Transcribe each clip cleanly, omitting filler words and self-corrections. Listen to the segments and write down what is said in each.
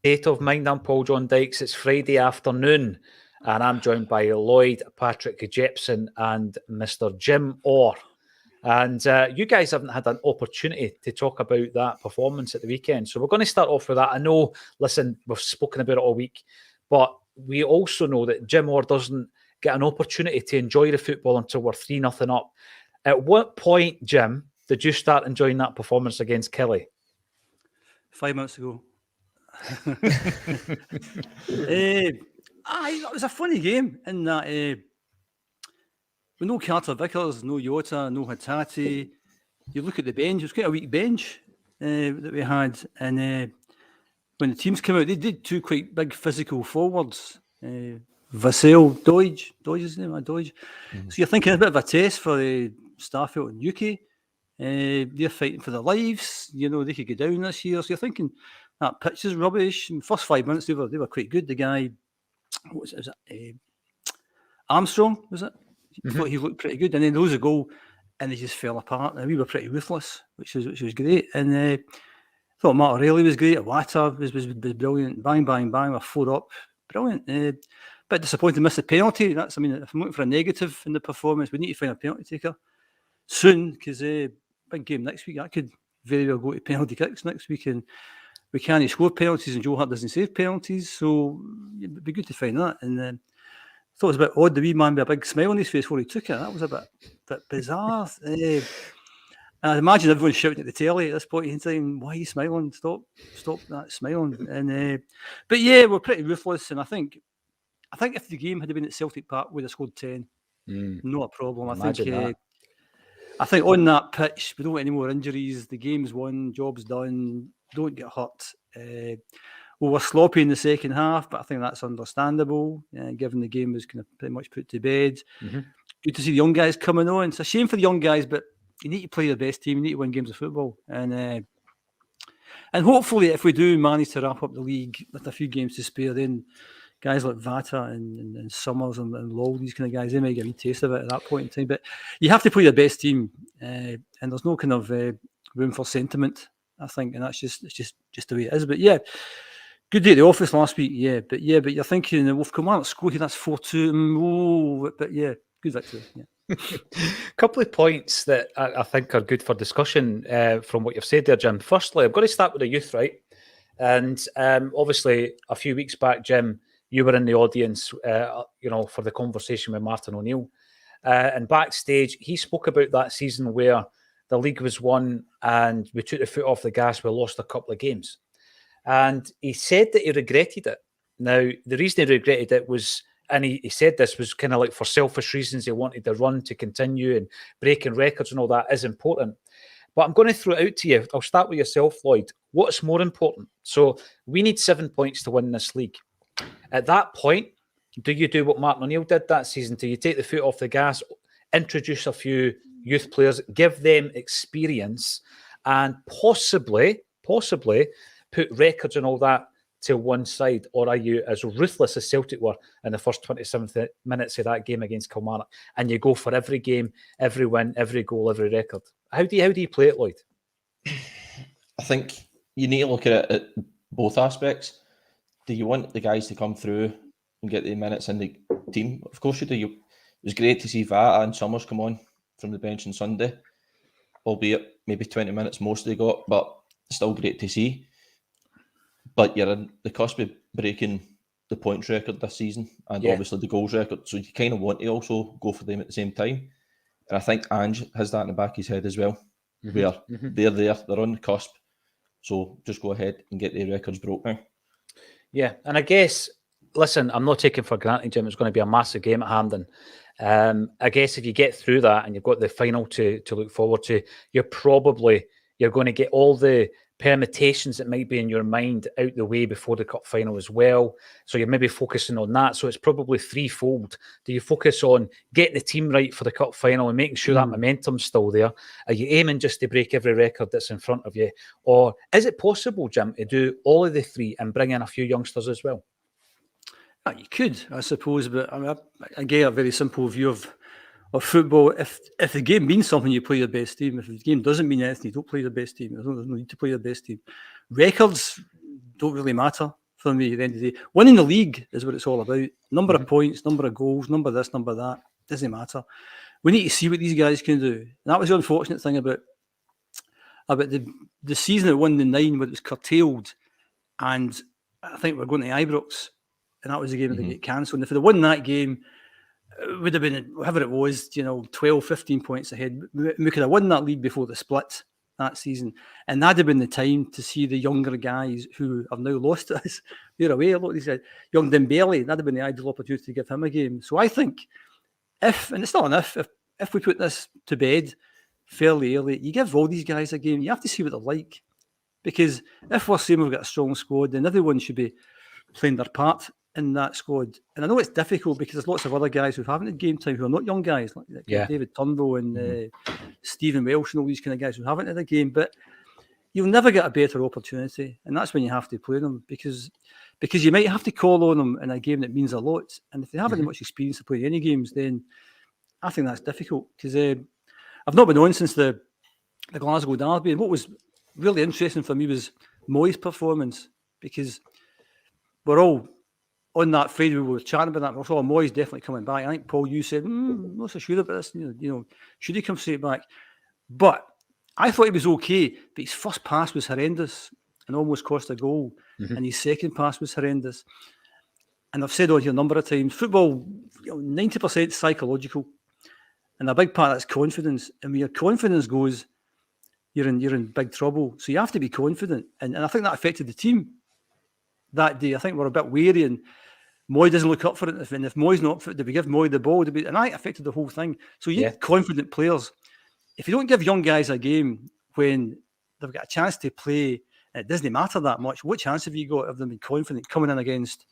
State of Mind. I'm Paul John Dykes. It's Friday afternoon, and I'm joined by Lloyd, Patrick Jepson, and Mr. Jim Orr. And you guys haven't had an opportunity to talk about that performance at the weekend. So we're going to start off with that. I know, listen, we've spoken about it all week, but we also know that Jim Orr doesn't get an opportunity to enjoy the football until we're 3-0 up. At what point, Jim, did you start enjoying that performance against Kelly? 5 minutes ago. It was a funny game in that with no Carter Vickers, no Yota, no Hattati. You look at the bench, it was quite a weak bench that we had. And when the teams came out, they did two quite big physical forwards. Vasil, Doige is his name, Doige. Mm-hmm. So you're thinking a bit of a test for Starfield and Yuki. They're fighting for their lives. You know, they could go down this year. So you're thinking that pitch is rubbish. In the first 5 minutes, they were quite good. The guy, what was it? Armstrong, was it? Mm-hmm. Thought he looked pretty good. And then there was a goal, and they just fell apart. And we were pretty ruthless, which was great. And I thought Martorelli was great. Awata was brilliant. Bang, bang, bang. We're 4 up. Brilliant. Bit disappointed to miss the penalty. If I'm looking for a negative in the performance, we need to find a penalty taker soon, because big game next week. That could very well go to penalty kicks next week, and we can't score penalties, and Joe Hart doesn't save penalties, so it'd be good to find that. And I thought it was a bit odd, the wee man with a big smile on his face before he took it. That was a bit bizarre. And I imagine everyone shouting at the telly at this point in time, "Why are you smiling? Stop that smiling!" And but yeah, we're pretty ruthless, and I think if the game had been at Celtic Park, we'd have scored 10. Not a problem. I think on that pitch, we don't want any more injuries. The game's won, job's done. Don't get hurt. We were sloppy in the second half, but I think that's understandable, given the game was kind of pretty much put to bed. Mm-hmm. Good to see the young guys coming on. It's a shame for the young guys, but you need to play the best team. You need to win games of football. And hopefully, if we do manage to wrap up the league with a few games to spare, then guys like Vata and Summers and Lowell, these kind of guys, they might get a wee taste of it at that point in time. But you have to play the best team, and there's no kind of room for sentiment, I think, and that's just the way it is. But yeah, good day at the office last week. Yeah, but you're thinking we've come on at score here, that's 4-2. But yeah, good victory. Yeah. A couple of points that I think are good for discussion from what you've said there, Jim. Firstly, I've got to start with the youth, right? And obviously, a few weeks back, Jim, you were in the audience, for the conversation with Martin O'Neill. And backstage, he spoke about that season where the league was won and we took the foot off the gas, we lost a couple of games. And he said that he regretted it. Now, the reason he regretted it was, and he said this was kind of like for selfish reasons, he wanted the run to continue, and breaking records and all that is important. But I'm going to throw it out to you. I'll start with yourself, Lloyd. What's more important? So we need 7 points to win this league. At that point, do you do what Martin O'Neill did that season? Do you take the foot off the gas, introduce a few youth players, give them experience, and possibly put records and all that to one side? Or are you as ruthless as Celtic were in the first 27 minutes of that game against Kilmarnock, and you go for every game, every win, every goal, every record? How do you play it, Lloyd? I think you need to look at it at both aspects. Do you want the guys to come through and get the minutes in the team? Of course you do. It was great to see Vata and Summers come on from the bench on Sunday, albeit maybe 20 minutes most they got, but still great to see. But you're in the cusp of breaking the points record this season, and obviously the goals record, so you kind of want to also go for them at the same time. And I think Ange has that in the back of his head as well, where they're on the cusp, so just go ahead and get the records broke now. Yeah, and I guess, listen, I'm not taking for granted, Jim, it's going to be a massive game at Hampden. I guess if you get through that and you've got the final to look forward to, you're going to get all the permutations that might be in your mind out the way before the cup final as well. So you're maybe focusing on that. So it's probably threefold. Do you focus on getting the team right for the cup final and making sure that momentum's still there? Are you aiming just to break every record that's in front of you? Or is it possible, Jim, to do all of the three and bring in a few youngsters as well? You could, I suppose, but I get a very simple view of football. If the game means something, you play your best team. If the game doesn't mean anything, you don't play your best team. There's no need to play your best team. Records don't really matter for me at the end of the day. Winning the league is what it's all about. Number of points, number of goals, number this, number that. Doesn't matter. We need to see what these guys can do. And that was the unfortunate thing about the season that won the 9, where it was curtailed. And I think we're going to Ibrox, and that was the game that get cancelled. And if they'd won that game, it would have been, whatever it was, 12, 15 points ahead. We could have won that league before the split that season. And that'd have been the time to see the younger guys who have now lost to us. They're away. A lot of these guys. Young Dembele, that'd have been the ideal opportunity to give him a game. So I think and it's not enough, if we put this to bed fairly early, you give all these guys a game. You have to see what they're like. Because if we're saying we've got a strong squad, then everyone should be playing their part in that squad. And I know it's difficult because there's lots of other guys who haven't had game time who are not young guys, like David Turnbull and Stephen Welsh and all these kind of guys who haven't had a game. But you'll never get a better opportunity. And that's when you have to play them because you might have to call on them in a game that means a lot. And if they haven't had much experience to play any games, then I think that's difficult. Because I've not been on since the Glasgow derby. And what was really interesting for me was Moyes' performance, because we're all on that Friday, we were chatting about that. We saw Moyes definitely coming back. I think, Paul, you said, I'm not so sure about this. Should he come straight back? But I thought he was okay. But his first pass was horrendous and almost cost a goal. And his second pass was horrendous. And I've said on here a number of times, football, 90% psychological. And a big part of that's confidence. And when your confidence goes, you're in big trouble. So you have to be confident. And I think that affected the team that day. I think we're a bit wary, and Moy doesn't look up for it. And if Moy's not fit, did we give Moy the ball? And that affected the whole thing. So you need confident players. If you don't give young guys a game when they've got a chance to play, it doesn't matter that much. What chance have you got of them being confident coming in against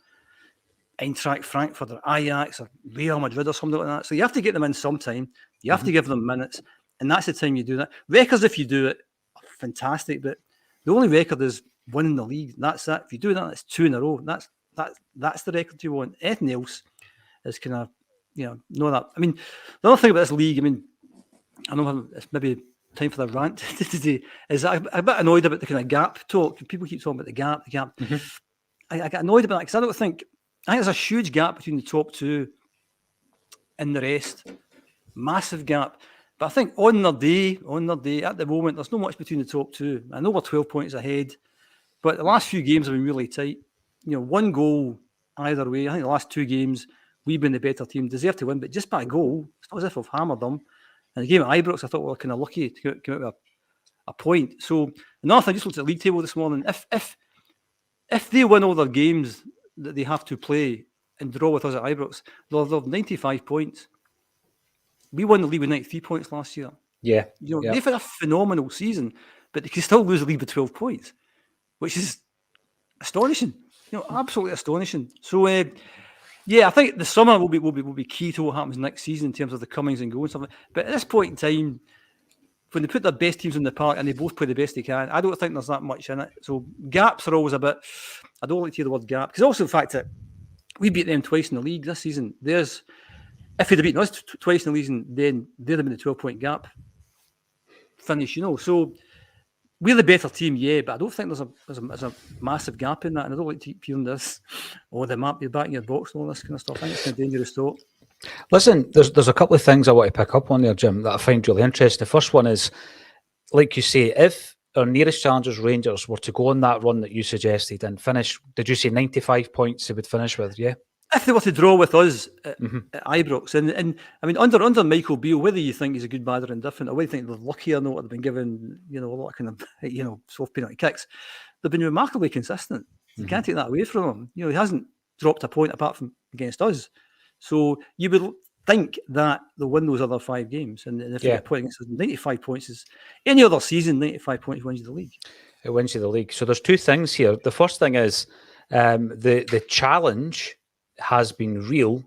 Eintracht Frankfurt or Ajax or Real Madrid or something like that? So you have to get them in sometime. You have to give them minutes. And that's the time you do that. Records, if you do it, are fantastic. But the only record is winning the league. That's it. If you do that, it's 2 in a row. That's the record you want. Anything else is kind of, know that. I mean, the other thing about this league, I know it's maybe time for the rant today, is that I'm a bit annoyed about the kind of gap talk. People keep talking about the gap. I get annoyed about that because I think there's a huge gap between the top 2 and the rest. Massive gap. But I think on their day, at the moment, there's not much between the top 2. I know we're 12 points ahead, but the last few games have been really tight. 1 goal either way. I think the last 2 games, we've been the better team, deserve to win, but just by a goal, it's not as if we've hammered them. And the game at Ibrox, I thought we were kind of lucky to come out with a point. So another thing, I just looked at the league table this morning. If they win all their games that they have to play and draw with us at Ibrox, they'll have 95 points. We won the league with 93 points last year. Yeah. They've had a phenomenal season, but they can still lose the league by 12 points, which is astonishing. Absolutely astonishing. So, I think the summer will be key to what happens next season in terms of the comings and goings. But at this point in time, when they put their best teams in the park and they both play the best they can, I don't think there's that much in it. So gaps are always a bit. I don't like to hear the word gap because also the fact that we beat them twice in the league this season. If they'd have beaten us twice in the season, then they'd have been a 12-point gap finish. So we're the better team, but I don't think there's a massive gap in that. And I don't like to keep hearing this, the map, you're back in your box and all this kind of stuff. I think it's kind of dangerous talk. Listen, there's a couple of things I want to pick up on there, Jim, that I find really interesting. The first one is, like you say, if our nearest challengers, Rangers, were to go on that run that you suggested and finish, did you say 95 points they would finish with, If they were to draw with us at Ibrox, and I mean, under Michael Beale, whether you think he's a good, bad, or indifferent, or whether you think they're lucky or not, they've been given, a lot of kind of, soft penalty kicks, they've been remarkably consistent. You can't take that away from him. He hasn't dropped a point apart from against us. So you would think that they'll win those other 5 games. And if they get a point against us, 95 points is any other season, 95 points wins you the league. It wins you the league. So there's 2 things here. The first thing is the challenge has been real.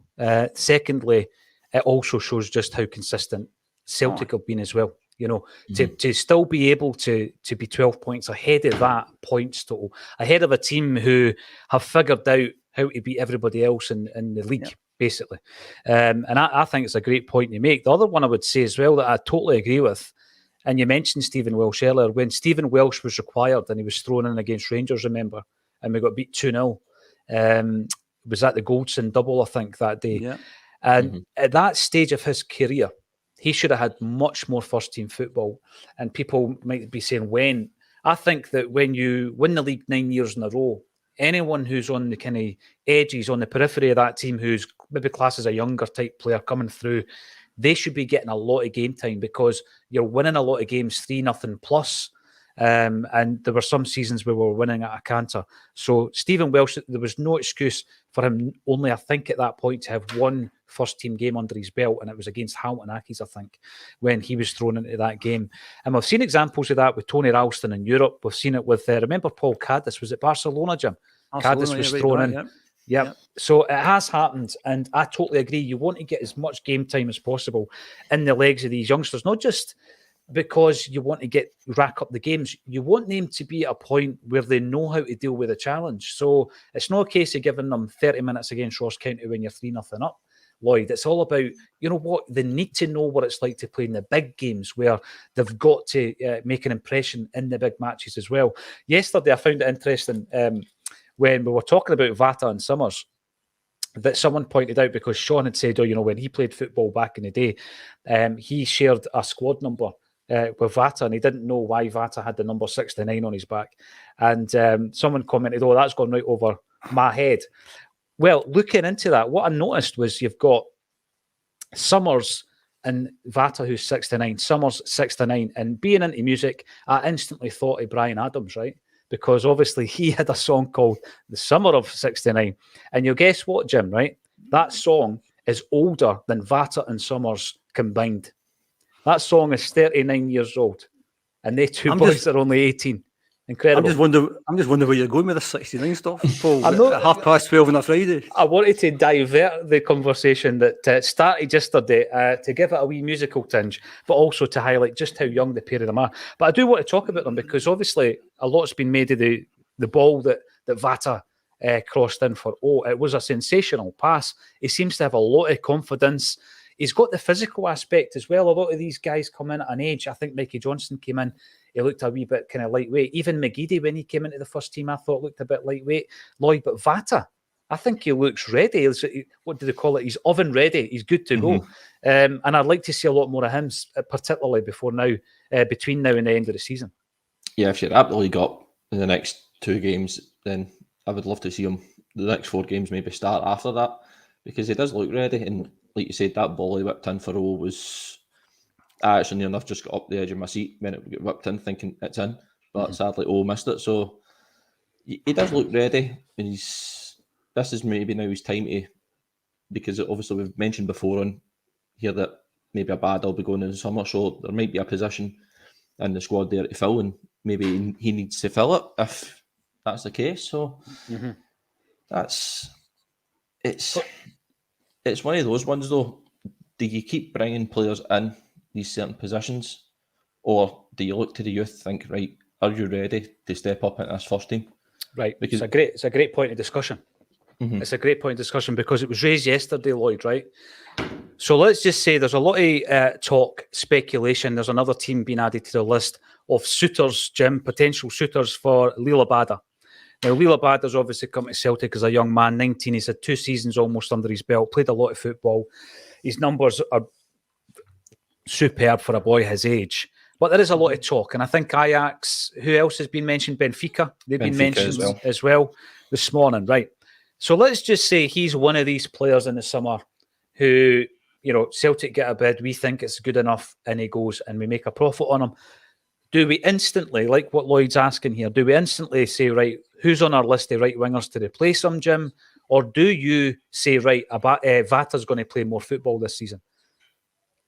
Secondly, it also shows just how consistent Celtic have been as well. To still be able to be 12 points ahead of that points total, ahead of a team who have figured out how to beat everybody else in the league, basically. And I think it's a great point you make. The other one I would say as well that I totally agree with, and you mentioned Stephen Welsh earlier, when Stephen Welsh was required and he was thrown in against Rangers, remember, and we got beat 2-0. Was that the Goldson double, I think, that day? Yeah. And at that stage of his career, he should have had much more first-team football. And people might be saying, when? I think that when you win the league 9 years in a row, anyone who's on the kind of edges, on the periphery of that team, who's maybe classed as a younger type player coming through, they should be getting a lot of game time because you're winning a lot of games 3-0 plus. And there were some seasons where we were winning at a canter. So Stephen Welsh, there was no excuse for him only, I think, at that point to have one first-team game under his belt, and it was against Hamilton Accies, I think, when he was thrown into that game. And we've seen examples of that with Tony Ralston in Europe. We've seen it with, remember Paul Caddis, was it Barcelona, Jim? Caddis was thrown in. Yep. So it has happened, and I totally agree. You want to get as much game time as possible in the legs of these youngsters, not just because you want to rack up the games. You want them to be at a point where they know how to deal with a challenge. So it's not a case of giving them 30 minutes against Ross County when you're 3-0 up, Lloyd. It's all about, you know what, they need to know what it's like to play in the big games where they've got to make an impression in the big matches as well. Yesterday, I found it interesting when we were talking about Vata and Summers, that someone pointed out, because Sean had said, when he played football back in the day, he shared a squad number with Vata, and he didn't know why Vata had the number 69 on his back. And someone commented, that's gone right over my head. Well, looking into that, what I noticed was you've got Summers and Vata, who's 69, Summers 69, and being into music, I instantly thought of Bryan Adams, right? Because obviously he had a song called The Summer of 69. And you'll guess what, Jim, right? That song is older than Vata and Summers combined. That song is 39 years old, and they two boys are only 18. Incredible. I'm just wondering where you're going with the 69 stuff, Paul. At 12:30 on a Friday. I wanted to divert the conversation that started yesterday to give it a wee musical tinge, but also to highlight just how young the pair of them are. But I do want to talk about them because obviously a lot's been made of the ball that Vata crossed in for. It was a sensational pass. He seems to have a lot of confidence. He's got the physical aspect as well. A lot of these guys come in at an age. I think Mikey Johnson came in. He looked a wee bit kind of lightweight. Even McGeady, when he came into the first team, I thought looked a bit lightweight. Lloyd, but Vata, I think he looks ready. What do they call it? He's oven ready. He's good to go. And I'd like to see a lot more of him, particularly between now and the end of the season. Yeah, if you're absolutely got in the next 2 games, then I would love to see him the next 4 games maybe start after that, because he does look ready. And like you said, that ball he whipped in for Rowe was... I actually near enough just got up the edge of my seat when it got whipped in, thinking it's in. But sadly, missed it. So he does look ready. And this is maybe now his time to... Because obviously we've mentioned before on here that maybe a bad will be going in the summer. So there might be a position in the squad there to fill, and maybe he needs to fill it if that's the case. So it's one of those ones though. Do you keep bringing players in these certain positions, or do you look to the youth, think, right, are you ready to step up into this first team? Right, because it's a great point of discussion. It's a great point of discussion because it was raised yesterday, Lloyd, right? So let's just say there's a lot of talk, speculation. There's another team being added to the list of suitors, Jim, potential suitors for Lila Bada. Now, Lila Bada's obviously come to Celtic as a young man, 19. He's had 2 seasons almost under his belt, played a lot of football. His numbers are superb for a boy his age. But there is a lot of talk. And I think Ajax, who else has been mentioned? Benfica. They've been mentioned as well this morning, right? So let's just say he's one of these players in the summer who, Celtic get a bid, we think it's good enough, and he goes and we make a profit on him. Do we instantly, like what Lloyd's asking here, do we instantly say, right, who's on our list of right wingers to replace him, Jim? Or do you say, right, Vata's going to play more football this season?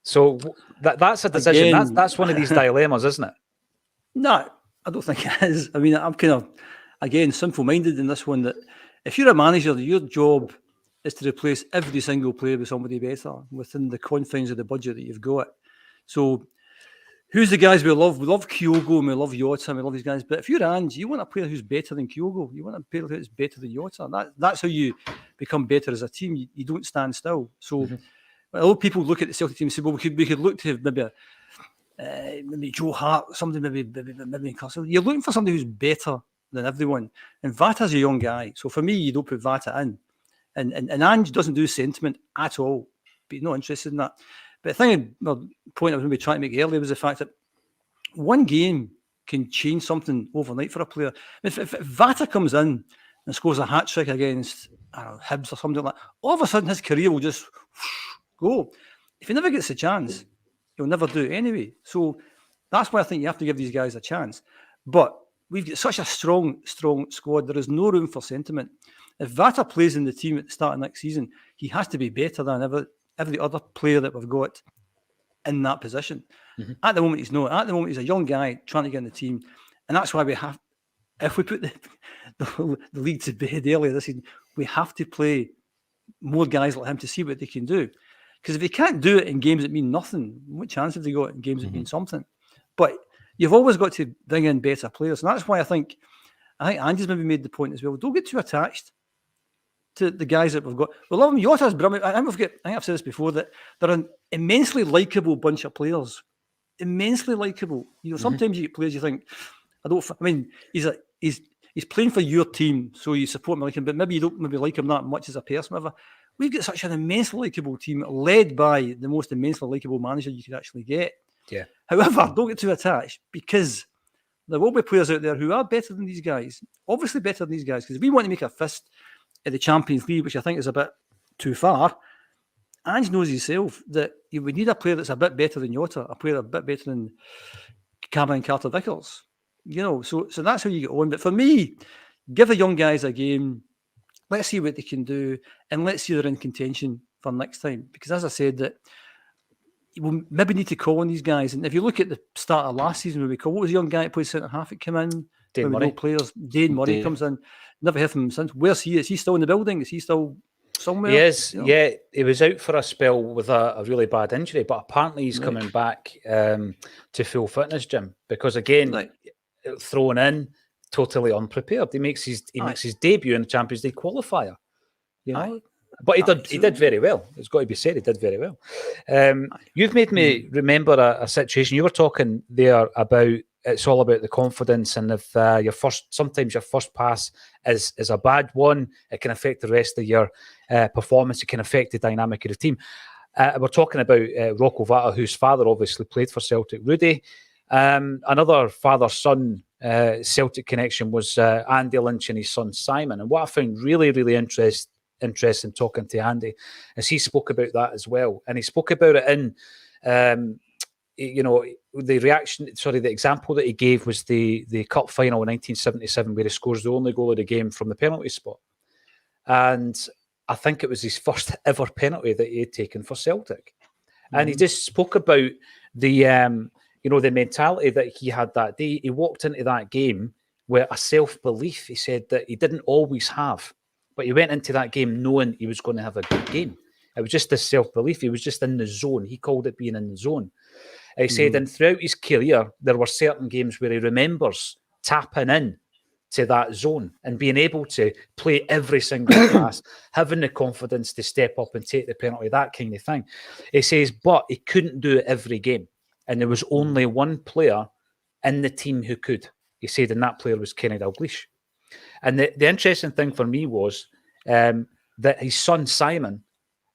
So that's a decision. Again, that's one of these dilemmas, isn't it? No, I don't think it is. I mean, I'm kind of, again, simple-minded in this one, that if you're a manager, your job is to replace every single player with somebody better within the confines of the budget that you've got. So who's the guys we love? We love Kyogo and we love Jota and we love these guys. But if you're Ange, you want a player who's better than Kyogo. You want a player who's better than Jota. That's how you become better as a team. You don't stand still. So a lot of people look at the Celtic team and say, well, we could look to maybe Joe Hart, somebody maybe Castle. You're looking for somebody who's better than everyone. And Vata's a young guy. So for me, you don't put Vata in. And Ange doesn't do sentiment at all. But he's not interested in that. But the point I was maybe trying to make earlier was the fact that one game can change something overnight for a player. If Vata comes in and scores a hat-trick against, I don't know, Hibs or something like that, all of a sudden his career will just go. If he never gets a chance, he'll never do it anyway. So that's why I think you have to give these guys a chance. But we've got such a strong squad. There is no room for sentiment. If Vata plays in the team at the start of next season, he has to be better than every other player that we've got in that position. Mm-hmm. At the moment, he's not. At the moment, he's a young guy trying to get in the team. And that's why we have, if we put the league to bed earlier this season, we have to play more guys like him to see what they can do. Because if they can't do it in games that mean nothing, what chance have they got in games that mean something? But you've always got to bring in better players. And that's why I think Ange's maybe made the point as well. Don't get too attached to the guys that we've got. We love them. Yota's brilliant. I think I've said this before, that they're an immensely likeable bunch of players. Immensely likeable. You know, sometimes you get players you think, he's playing for your team, so you support him, like him, but maybe you don't like him that much as a person. Whatever. We've got such an immensely likeable team, led by the most immensely likeable manager you could actually get. Yeah. However, don't get too attached, because there will be players out there who are better than these guys. Obviously better than these guys, because if we want to make a fist at the Champions League, which I think is a bit too far, Ange knows himself that you would need a player that's a bit better than Jota, a player a bit better than Cameron Carter-Vickers. You know, so that's how you get on. But for me, give the young guys a game. Let's see what they can do, and let's see they're in contention for next time. Because as I said, that you will maybe need to call on these guys. And if you look at the start of last season, when we call, what was the young guy that played centre half that came in? Dane Murray. No players. Dane Murray comes in. Never heard from him since. Where's he? Is he still in the building? Is he still somewhere? He is. You know? Yeah, he was out for a spell with a really bad injury, but apparently he's coming back to full fitness, Jim. Because again, thrown in, totally unprepared. He makes his debut in the Champions League qualifier. You know, but he did very well. It's got to be said, he did very well. You've made me remember a situation. You were talking there about it's all about the confidence, and if sometimes your first pass is a bad one, it can affect the rest of your performance. It can affect the dynamic of the team. We're talking about Rocco Vata, whose father obviously played for Celtic, Rudy. Another father-son Celtic connection was Andy Lynch and his son Simon. And what I found really, really interesting talking to Andy is he spoke about that as well. And he spoke about it in, the example that he gave was the cup final in 1977, where he scores the only goal of the game from the penalty spot. And I think it was his first ever penalty that he had taken for Celtic. And he just spoke about the mentality that he had that day. He walked into that game with a self-belief, he said, that he didn't always have. But he went into that game knowing he was going to have a good game. It was just this self-belief. He was just in the zone. He called it being in the zone. He said, and throughout his career, there were certain games where he remembers tapping in to that zone and being able to play every single pass, having the confidence to step up and take the penalty, that kind of thing. He says, but he couldn't do it every game. And there was only one player in the team who could. He said, and that player was Kenny Dalglish. And the interesting thing for me was that his son, Simon,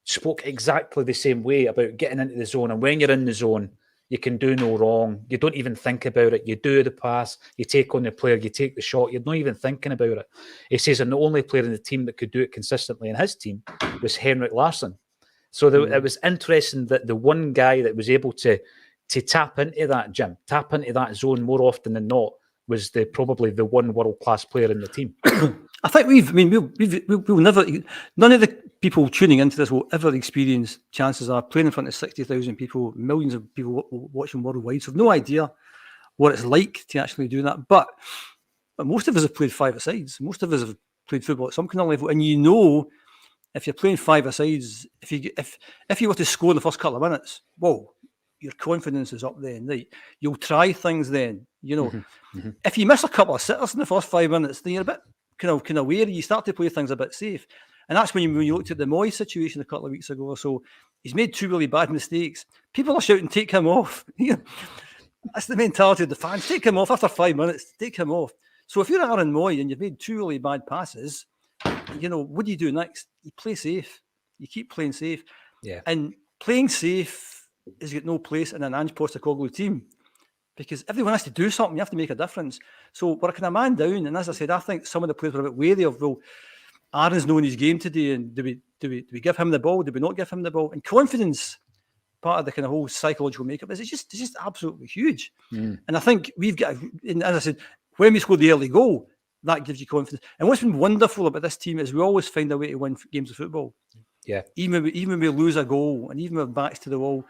spoke exactly the same way about getting into the zone. And when you're in the zone, you can do no wrong. You don't even think about it. You do the pass, you take on the player, you take the shot. You're not even thinking about it. He says, and the only player in the team that could do it consistently in his team was Henrik Larsson. So it was interesting that the one guy that was able to tap into that, Jim, tap into that zone more often than not, was probably the one world-class player in the team. I think we'll never, none of the people tuning into this will ever experience, chances are, playing in front of 60,000 people, millions of people watching worldwide. So I've no idea what it's like to actually do that. But most of us have played five-a-sides. Most of us have played football at some kind of level. And you know, if you're playing five-a-sides, if you were to score in the first couple of minutes, whoa, your confidence is up then. Right? You'll try things then. You know, if you miss a couple of sitters in the first 5 minutes, then you're a bit kind of wary. You start to play things a bit safe. And that's when you looked at the Moyes situation a couple of weeks ago or so. He's made 2 really bad mistakes. People are shouting, take him off. That's the mentality of the fans. Take him off after 5 minutes. Take him off. So if you're Aaron Moy and you've made 2 really bad passes, what do you do next? You play safe. You keep playing safe. Yeah. And playing safe has got no place in an Ange Postecoglou team, because everyone has to do something. You have to make a difference. So we're kind of man down. And as I said, I think some of the players were a bit wary of, well, Aaron's knowing his game today, and do we give him the ball? Do we not give him the ball? And confidence, part of the kind of whole psychological makeup, is it's just absolutely huge. And I think we've got, and as I said, when we scored the early goal, that gives you confidence. And what's been wonderful about this team is we always find a way to win games of football. Yeah. Even when we lose a goal, and even with backs to the wall,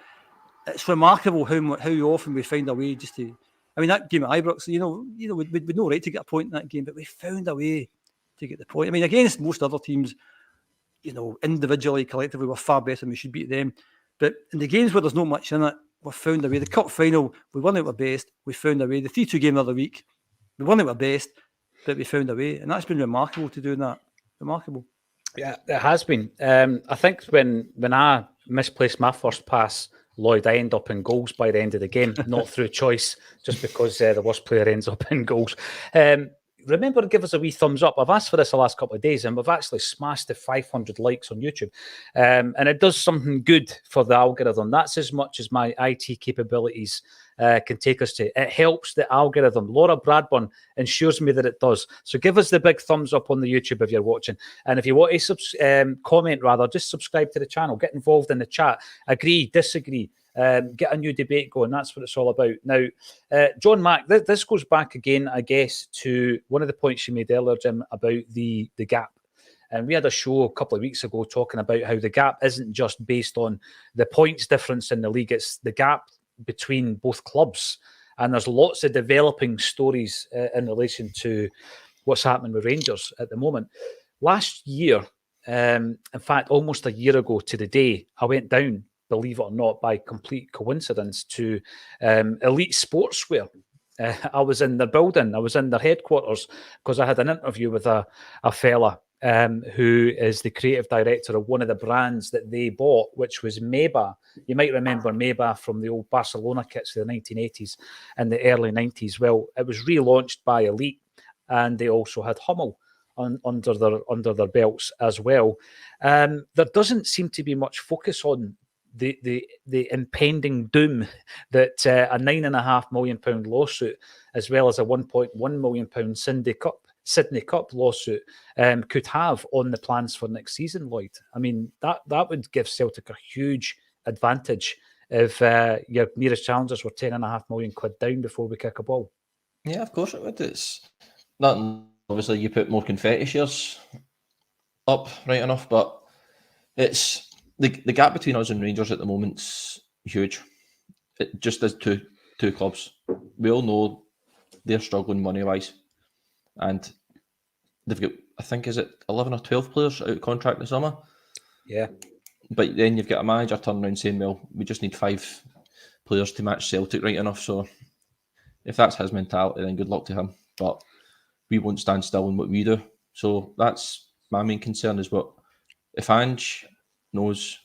it's remarkable how often we find a way just to. I mean, that game at Ibrox, we'd no right to get a point in that game, but we found a way to get the point. I mean, against most other teams, individually, collectively, we're far better and we should beat them. But in the games where there's not much in it, we've found a way. The cup final, we won out our best. We found a way. The 3-2 game the other week, we won out our best, but we found a way. And that's been remarkable to do that. Remarkable. Yeah, it has been. I think when I misplaced my first pass, Lloyd, I end up in goals by the end of the game, not through choice, just because the worst player ends up in goals. Remember to give us a wee thumbs up. I've asked for this the last couple of days, and we've actually smashed the 500 likes on YouTube. And it does something good for the algorithm. That's as much as my IT capabilities can take us to. It helps the algorithm. Laura Bradburn ensures me that it does. So give us the big thumbs up on the YouTube if you're watching. And if you want to comment, rather, just subscribe to the channel. Get involved in the chat. Agree, disagree. Get a new debate going. That's what it's all about. Now, John Mack, this goes back again, I guess, to one of the points you made earlier, Jim, about the gap. And we had a show a couple of weeks ago talking about how the gap isn't just based on the points difference in the league. It's the gap between both clubs. And there's lots of developing stories in relation to what's happening with Rangers at the moment. Last year, in fact, almost a year ago to the day, I went down, believe it or not, by complete coincidence, to Elite Sportswear. I was in their building. I was in their headquarters because I had an interview with a fella who is the creative director of one of the brands that they bought, which was Meba. You might remember Meba from the old Barcelona kits of the 1980s and the early 90s. Well, it was relaunched by Elite, and they also had Hummel under their belts as well. There doesn't seem to be much focus on the impending doom that a £9.5 million lawsuit, as well as a £1.1 million Sydney Cup lawsuit, could have on the plans for next season, Lloyd. I mean, that would give Celtic a huge advantage if your nearest challengers were £10.5 million down before we kick a ball. Yeah, of course it would. It's not obviously you put more confetti shares up, right enough, but it's the gap between us and Rangers at the moment's huge. It just is two clubs. We all know they're struggling money wise, and they've got, I think, is it 11 or 12 players out of contract this summer? Yeah. But then you've got a manager turning around saying, well, we just need 5 players to match Celtic, right enough. So if that's his mentality, then good luck to him. But we won't stand still in what we do. So that's my main concern, is what if Ange knows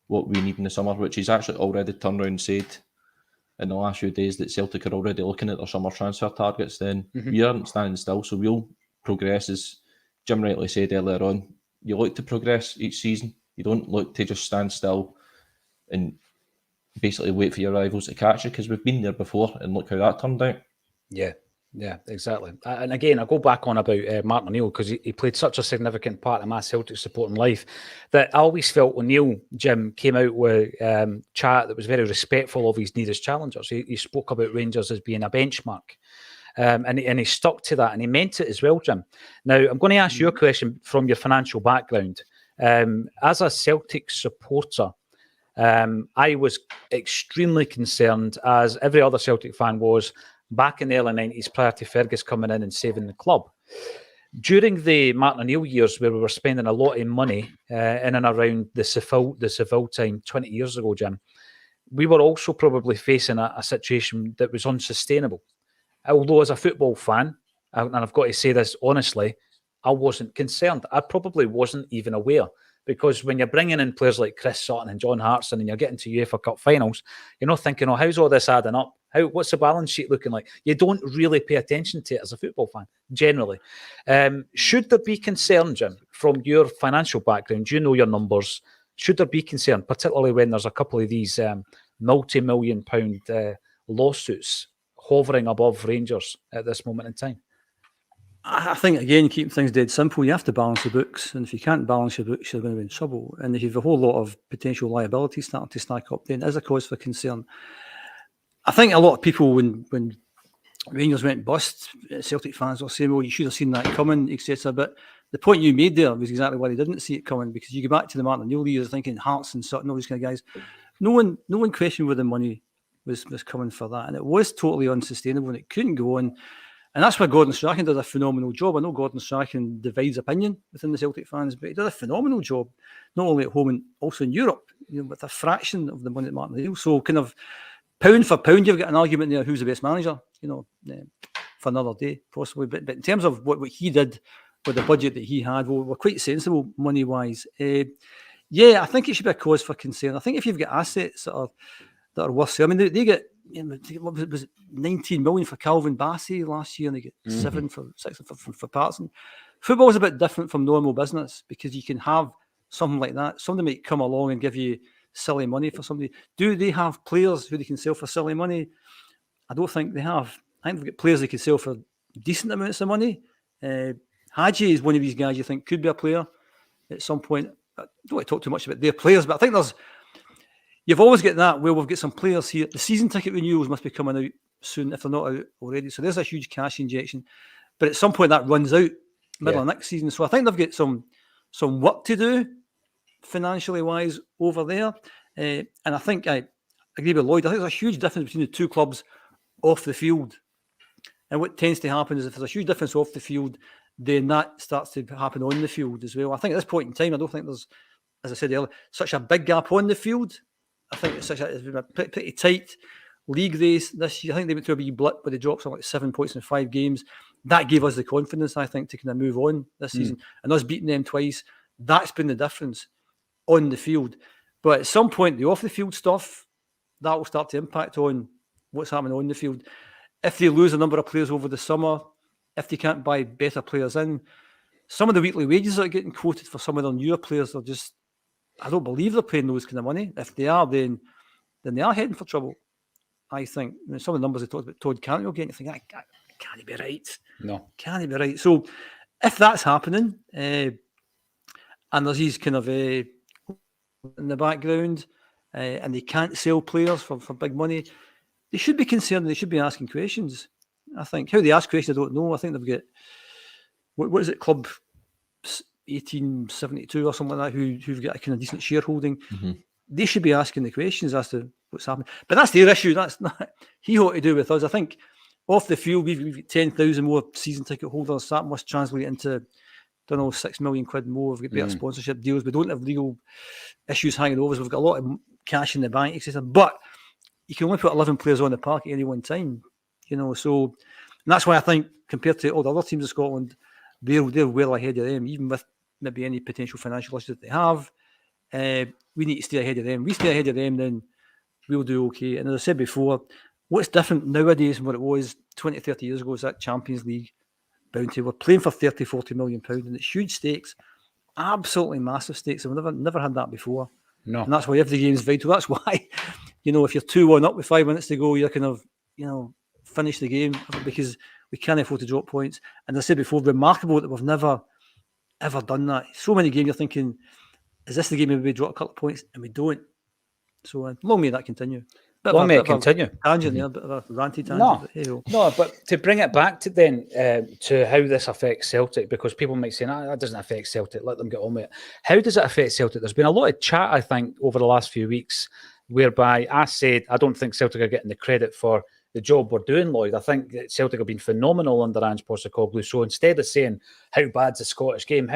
what we need in the summer, which he's actually already turned around and said in the last few days that Celtic are already looking at their summer transfer targets, then we aren't standing still. So we'll progress, as Jim rightly said earlier on. You look to progress each season. You don't look to just stand still and basically wait for your rivals to catch you, because we've been there before and look how that turned out. Yeah, exactly. And again, I go back on about Martin O'Neill, because he played such a significant part in my Celtic supporting life, that I always felt O'Neill, Jim, came out with chat that was very respectful of his nearest challengers. He spoke about Rangers as being a benchmark. And he stuck to that, and he meant it as well, Jim. Now, I'm going to ask you a question from your financial background. As a Celtic supporter, I was extremely concerned, as every other Celtic fan was, back in the early 90s, prior to Fergus coming in and saving the club. During the Martin O'Neill years, where we were spending a lot of money in and around the Seville time 20 years ago, Jim, we were also probably facing a situation that was unsustainable. Although as a football fan, and I've got to say this honestly, I wasn't concerned. I probably wasn't even aware Because when you're bringing in players like Chris Sutton and John Hartson and you're getting to UEFA Cup finals, you're not thinking, oh, how's all this adding up? What's the balance sheet looking like? You don't really pay attention to it as a football fan, generally. Should there be concern, Jim, from your financial background? You know your numbers. Should there be concern, particularly when there's a couple of these multi-million pound lawsuits hovering above Rangers at this moment in time? I think, again, keeping things dead simple, you have to balance the books. And if you can't balance your books, you're going to be in trouble. And if you have a whole lot of potential liabilities starting to stack up, then it is a cause for concern. I think a lot of people, when Rangers went bust, Celtic fans will say, well, you should have seen that coming, etc. But the point you made there was exactly why they didn't see it coming, because you go back to the Martin O'Neill years thinking Hearts and Sutton, all these kind of guys. No one questioned where the money was coming for that. And it was totally unsustainable and it couldn't go on. And that's why Gordon Strachan does a phenomenal job. I know Gordon Strachan divides opinion within the Celtic fans, but he does a phenomenal job, not only at home and also in Europe, with a fraction of the money that Martin O'Neill. So kind of pound for pound, you've got an argument there, who's the best manager, for another day, possibly. But in terms of what he did with the budget that he had, we're quite sensible money-wise. I think it should be a cause for concern. I think if you've got assets that are worth selling, I mean, they get, what was it, 19 million for Calvin Bassey last year, and they get 6 for Patterson. Football is a bit different from normal business because you can have something like that. Somebody might come along and give you silly money for somebody. Do they have players who they can sell for silly money? I don't think they have. I think they've got players they can sell for decent amounts of money. Hadji is one of these guys you think could be a player at some point. I don't want to talk too much about their players, but I think you've always got that where we've got some players here. The season ticket renewals must be coming out soon if they're not out already. So there's a huge cash injection. But at some point that runs out middle of next season. So I think they've got some work to do financially wise over there. And I think I agree with Lloyd. I think there's a huge difference between the two clubs off the field. And what tends to happen is if there's a huge difference off the field, then that starts to happen on the field as well. I think at this point in time, I don't think there's, as I said earlier, such a big gap on the field. I think it's been a pretty tight league race this year. I think they went through a wee blip, but they dropped something like 7 points in 5 games. That gave us the confidence, I think, to kind of move on this season. And us beating them twice, that's been the difference on the field. But at some point, the off-the-field stuff, that will start to impact on what's happening on the field. If they lose a number of players over the summer, if they can't buy better players in, some of the weekly wages that are getting quoted for some of their newer players are just, I don't believe they're paying those kind of money. If they are, then they are heading for trouble, I think. I mean, some of the numbers they talked about Todd Cantwell getting, you think, can't it be right? No. Can't it be right? So if that's happening, and there's these kind of in the background, and they can't sell players for big money, they should be concerned. They should be asking questions. I think how they ask questions, I don't know. I think they've got what is it, Club 1872 or something like that, who've got a kind of decent shareholding. They should be asking the questions as to what's happening. But that's their issue. That's not what to do with us. I think off the field, we've got 10,000 more season ticket holders. That must translate into, don't know, 6 million quid more. We've got better sponsorship deals. We don't have legal issues hanging over us. We've got a lot of cash in the bank, etc. But you can only put 11 players on the park at any one time. So and that's why I think compared to all the other teams in Scotland, they're well ahead of them, even with maybe any potential financial issues that they have. We need to stay ahead of them. We stay ahead of them, then we'll do okay. And as I said before, what's different nowadays than what it was 20, 30 years ago is that Champions League bounty. We're playing for 30, 40 million pounds, and it's huge stakes, absolutely massive stakes. And we've never had that before. No. And that's why every game's vital. That's why, if you're 2-1 up with 5 minutes to go, you're kind of, finish the game, because we can't afford to drop points. And as I said before, remarkable that we've never, ever done that. So many games you're thinking, is this the game where we drop a couple of points? And we don't. So long may that continue. Long may it continue. Tangent there, a bit of a ranty tangent. No, but to bring it back to then to how this affects Celtic, because people might say, that doesn't affect Celtic, let them get on with it. How does it affect Celtic? There's been a lot of chat, I think, over the last few weeks, whereby I said I don't think Celtic are getting the credit for the job we're doing, Lloyd. I think that Celtic have been phenomenal under Ange Postecoglou. So instead of saying how bad's the Scottish game,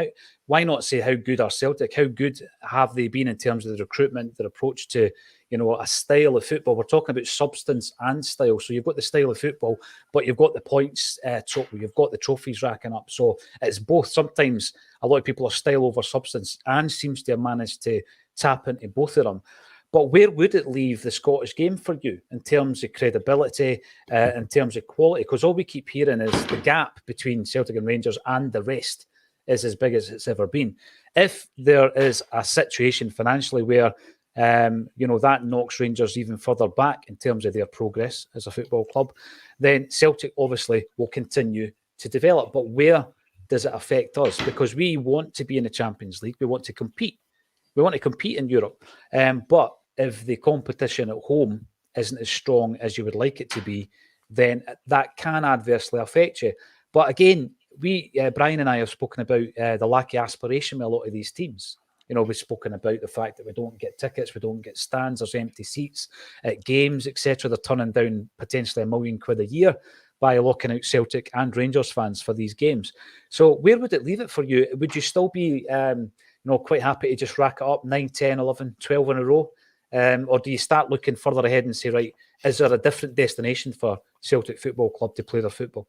why not say how good are Celtic? How good have they been in terms of the recruitment, their approach to, a style of football? We're talking about substance and style. So you've got the style of football, but you've got the points total, you've got the trophies racking up. So it's both. Sometimes a lot of people are style over substance, and seems to have managed to tap into both of them. But where would it leave the Scottish game for you in terms of credibility, in terms of quality? Because all we keep hearing is the gap between Celtic and Rangers and the rest is as big as it's ever been. If there is a situation financially where, that knocks Rangers even further back in terms of their progress as a football club, then Celtic obviously will continue to develop. But where does it affect us? Because we want to be in the Champions League. We want to compete. We want to compete in Europe. But if the competition at home isn't as strong as you would like it to be, then that can adversely affect you. But again, Brian and I have spoken about the lack of aspiration with a lot of these teams. We've spoken about the fact that we don't get tickets, we don't get stands, there's empty seats at games, etc. They're turning down potentially £1 million a year by locking out Celtic and Rangers fans for these games. So where would it leave it for you? Would you still be quite happy to just rack it up 9, 10, 11, 12 in a row? Or do you start looking further ahead and say, right, is there a different destination for Celtic Football Club to play their football?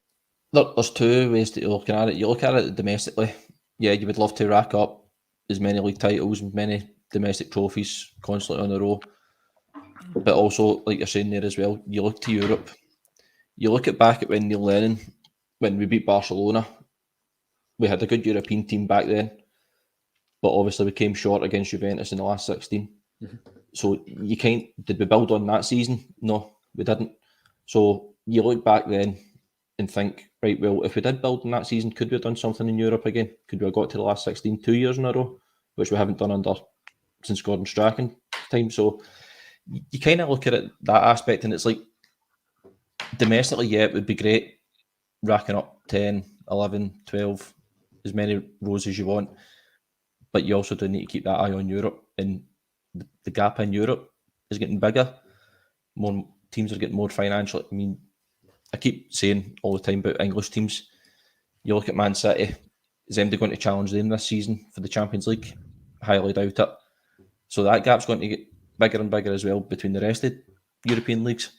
There's two ways that you're looking at it. You look at it domestically. Yeah, you would love to rack up as many league titles, many domestic trophies constantly on a row. But also, like you're saying there as well, you look to Europe. You look back at when Neil Lennon, when we beat Barcelona, we had a good European team back then, but obviously we came short against Juventus in the last 16. Mm-hmm. So did we build on that season? No, we didn't. So you look back then and think, right, well, if we did build on that season, could we have done something in Europe again? Could we have got to the last 16 2 years in a row, which we haven't done since Gordon Strachan time? So you kind of look at it, that aspect, and it's like, domestically, yeah, it would be great racking up 10, 11, 12, as many rows as you want, but you also do need to keep that eye on Europe, and the gap in Europe is getting bigger. More teams are getting more financial. I mean, I keep saying all the time about English teams. You look at Man City, is MD going to challenge them this season for the Champions League? Highly doubt it. So that gap's going to get bigger and bigger as well between the rest of European leagues.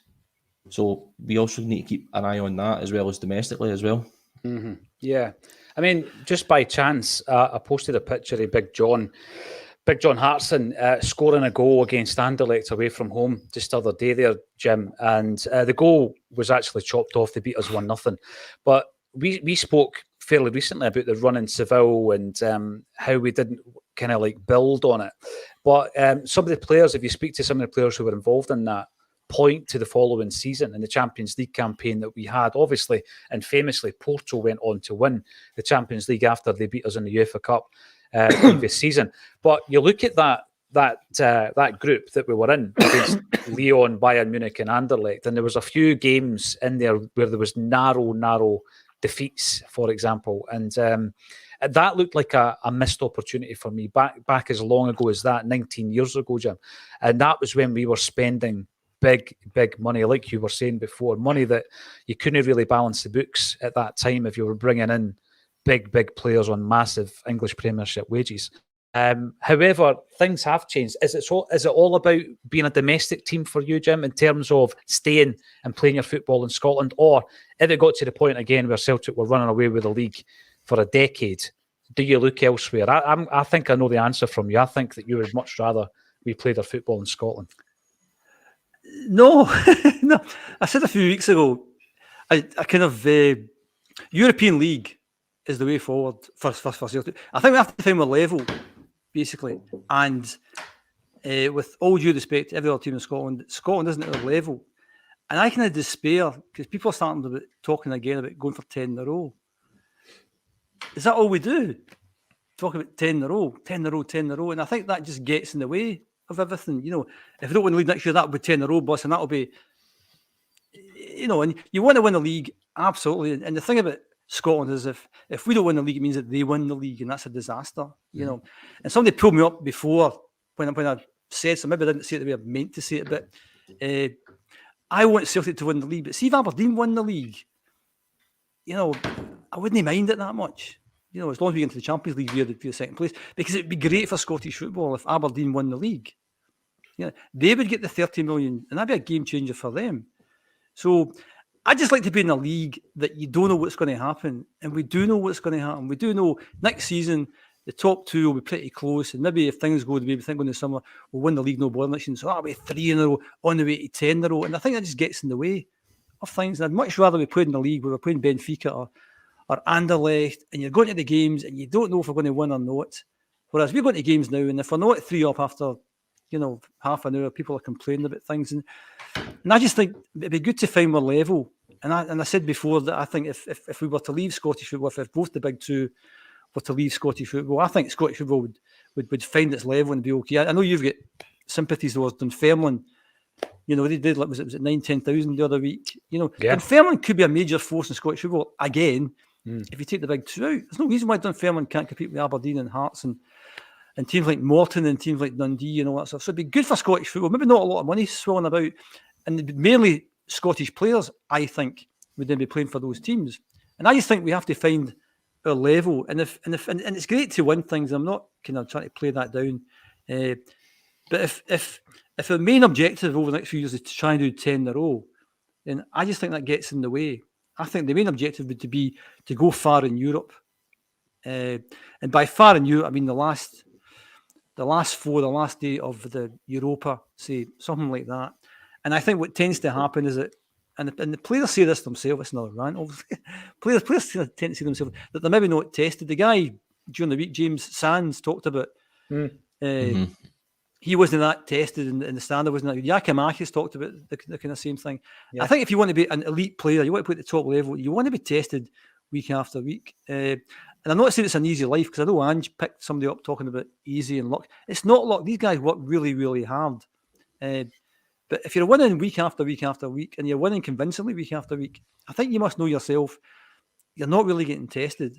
So we also need to keep an eye on that as well as domestically as well. Mm-hmm. Yeah. I mean, just by chance, I posted a picture of Big John Hartson scoring a goal against Anderlecht away from home just the other day there, Jim. And the goal was actually chopped off. They beat us 1-0. But we spoke fairly recently about the run in Seville and how we didn't kind of like build on it. But some of the players, if you speak to some of the players who were involved in that, point to the following season in the Champions League campaign that we had. Obviously and famously, Porto went on to win the Champions League after they beat us in the UEFA Cup previous season. But you look at that group that we were in against Lyon, Bayern Munich and Anderlecht, and there was a few games in there where there was narrow defeats, for example, and that looked like a missed opportunity for me back as long ago as that, 19 years ago, Jim. And that was when we were spending big money, like you were saying before, money that you couldn't really balance the books at that time if you were bringing in big players on massive English Premiership wages. However, things have changed. Is it all about being a domestic team for you, Jim, in terms of staying and playing your football in Scotland? Or if it got to the point again where Celtic were running away with the league for a decade, do you look elsewhere? I think I know the answer from you. I think that you would much rather we played our football in Scotland. No, no. I said a few weeks ago, I kind of European League is the way forward for Celtic. I think we have to find a level, basically. And with all due respect to every other team in Scotland isn't at their level. And I kind of despair because people are starting talking again about going for 10 in a row. Is that all we do? Talk about 10 in a row, 10 in a row, 10 in a row. And I think that just gets in the way of everything. If we don't win the league next year, that'll be 10 in a row, boss, and that'll be, and you want to win the league, absolutely. And the thing about Scotland is if we don't win the league, it means that they win the league, and that's a disaster, And somebody pulled me up before when I said, so maybe I didn't say it the way I meant to say it, but I want Celtic to win the league, but see if Aberdeen won the league, I wouldn't mind it that much. As long as we get into the Champions League, we're the second place, because it'd be great for Scottish football if Aberdeen won the league. They would get the 30 million, and that'd be a game changer for them. So I just like to be in a league that you don't know what's going to happen, and we do know what's going to happen. We do know next season the top two will be pretty close, and maybe if things go the way we think in the summer, we'll win the league no bother next season. So that'll be 3 in a row, on the way to 10 in a row, and I think that just gets in the way of things. And I'd much rather we played in the league where we're playing Benfica or Anderlecht, and you're going to the games and you don't know if we're going to win or not. Whereas we're going to games now, and if we're not 3 up after half an hour, people are complaining about things, and I just think it'd be good to find more level. And I said before that I think if we were to leave Scottish football, if both the big two were to leave Scottish football, I think Scottish football would find its level and be okay. I know you've got sympathies towards Dunfermline. They did, was it 9,000-10,000 the other week? Dunfermline could be a major force in Scottish football again if you take the big two out. There's no reason why Dunfermline can't compete with Aberdeen and Hearts and teams like Morton and teams like Dundee and all that stuff. So it'd be good for Scottish football. Maybe not a lot of money swirling about, and mainly Scottish players, I think, would then be playing for those teams. And I just think we have to find our level. And it's great to win things. I'm not kind of trying to play that down. But if our main objective over the next few years is to try and do 10 in a row, then I just think that gets in the way. I think the main objective would be to go far in Europe. And by far in Europe, I mean the last 4, the last day of the Europa, say, something like that. And I think what tends to happen is that, and the players say this themselves, it's another rant, obviously. players tend to say themselves that they're maybe not tested. The guy during the week, James Sands, talked about he wasn't that tested in the standard, wasn't that? Yakimakis talked about the kind of same thing. Yeah. I think if you want to be an elite player, you want to play at the top level, you want to be tested week after week. And I'm not saying it's an easy life, because I know Ange picked somebody up talking about easy and luck. It's not luck. These guys work really, really hard. But if you're winning week after week after week, and you're winning convincingly week after week, I think you must know yourself, you're not really getting tested.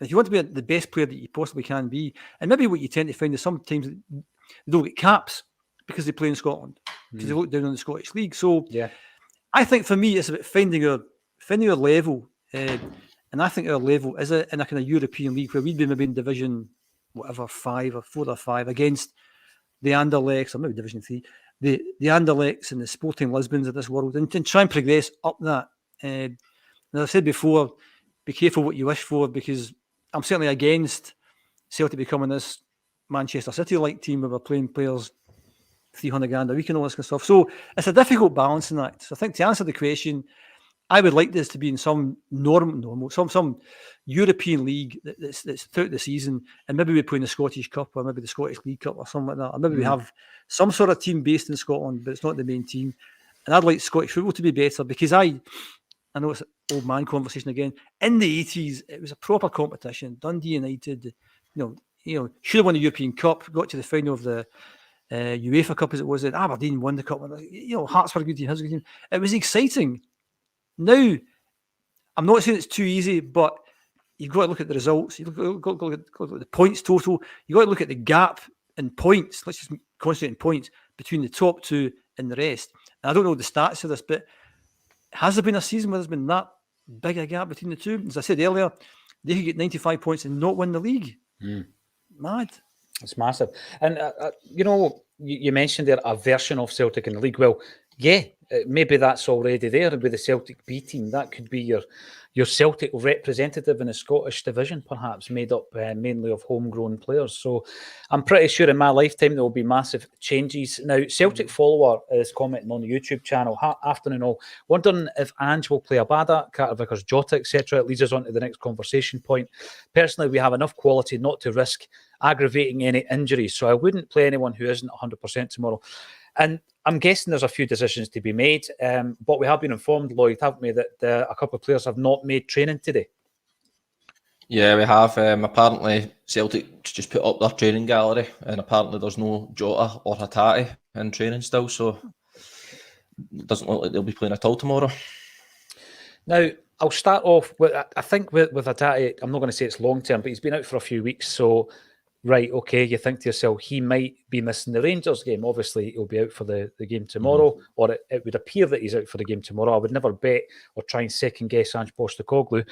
If you want to be the best player that you possibly can be, and maybe what you tend to find is sometimes they don't get caps because they play in Scotland, because they look down on the Scottish League. So I think for me, it's about finding our level. And I think our level is in a kind of European league where we'd be maybe in Division 5 or 4 or 5 against the Anderlechts, or maybe Division 3, the Anderlechts and the Sporting Lisbons of this world, and try and progress up that. And as I said before, be careful what you wish for, because I'm certainly against Celtic becoming this Manchester City-like team where we're playing players 300 grand a week and all this kind of stuff. So it's a difficult balancing act. So I think to answer the question, I would like this to be in some some European league that's throughout the season, and maybe we play in the Scottish Cup or maybe the Scottish League Cup or something like that. Or maybe we have some sort of team based in Scotland, but it's not the main team. And I'd like Scottish football to be better, because I know it's an old man conversation again. In the 80s, it was a proper competition. Dundee United, should have won the European Cup, got to the final of the UEFA Cup as it was. Aberdeen won the cup. Hearts were a good team, Hibs were a good team. It was exciting. Now, I'm not saying it's too easy, but you've got to look at the results. You've got to look at the points total. You've got to look at the gap in points. Let's just concentrate on points between the top two and the rest. And I don't know the stats of this, but has there been a season where there's been that big a gap between the two? As I said earlier, they could get 95 points and not win the league. Mad. It's massive. And, you mentioned there a version of Celtic in the league. Well, yeah, maybe that's already there with the Celtic B team. That could be your Celtic representative in the Scottish division, perhaps made up mainly of homegrown players. So I'm pretty sure in my lifetime there will be massive changes. Now, Celtic follower is commenting on the YouTube channel, afternoon all, wondering if Ange will play Abada, Carter Vickers, Jota, etc. It leads us on to the next conversation point. Personally, we have enough quality not to risk aggravating any injuries, so I wouldn't play anyone who isn't 100% tomorrow. And I'm guessing there's a few decisions to be made, but we have been informed, Lloyd, haven't we, that a couple of players have not made training today? Yeah, we have. Apparently, Celtic just put up their training gallery, and apparently there's no Jota or Hatate in training still, so it doesn't look like they'll be playing at all tomorrow. Now, I'll start off with, I think with Hatate, I'm not going to say it's long-term, but he's been out for a few weeks, so right, okay, you think to yourself, he might be missing the Rangers game. Obviously, he'll be out for the game tomorrow, or it would appear that he's out for the game tomorrow. I would never bet or try and second guess Ange Postecoglou.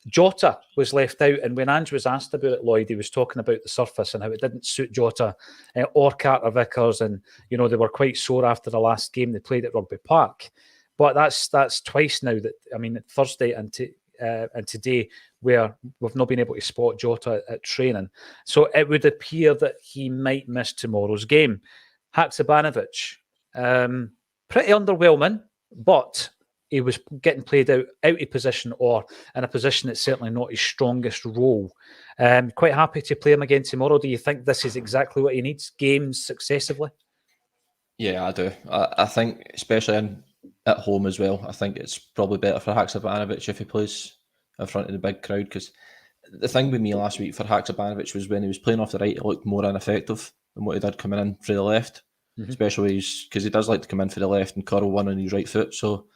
Jota was left out, and when Ange was asked about it, Lloyd, he was talking about the surface and how it didn't suit Jota or Carter Vickers, and they were quite sore after the last game they played at Rugby Park. But that's twice now that Thursday and today where we've not been able to spot Jota at training. So it would appear that he might miss tomorrow's game. Haksabanovic, pretty underwhelming, but he was getting played out of position or in a position that's certainly not his strongest role. Quite happy to play him again tomorrow. Do you think this is exactly what he needs? Games successively? Yeah, I do. I think, especially at home as well, I think it's probably better for Haksabanovic if he plays in front of the big crowd, because the thing with me last week for Haksabanovic was when he was playing off the right, it looked more ineffective than what he did coming in for the left, especially because he does like to come in for the left and curl one on his right foot, so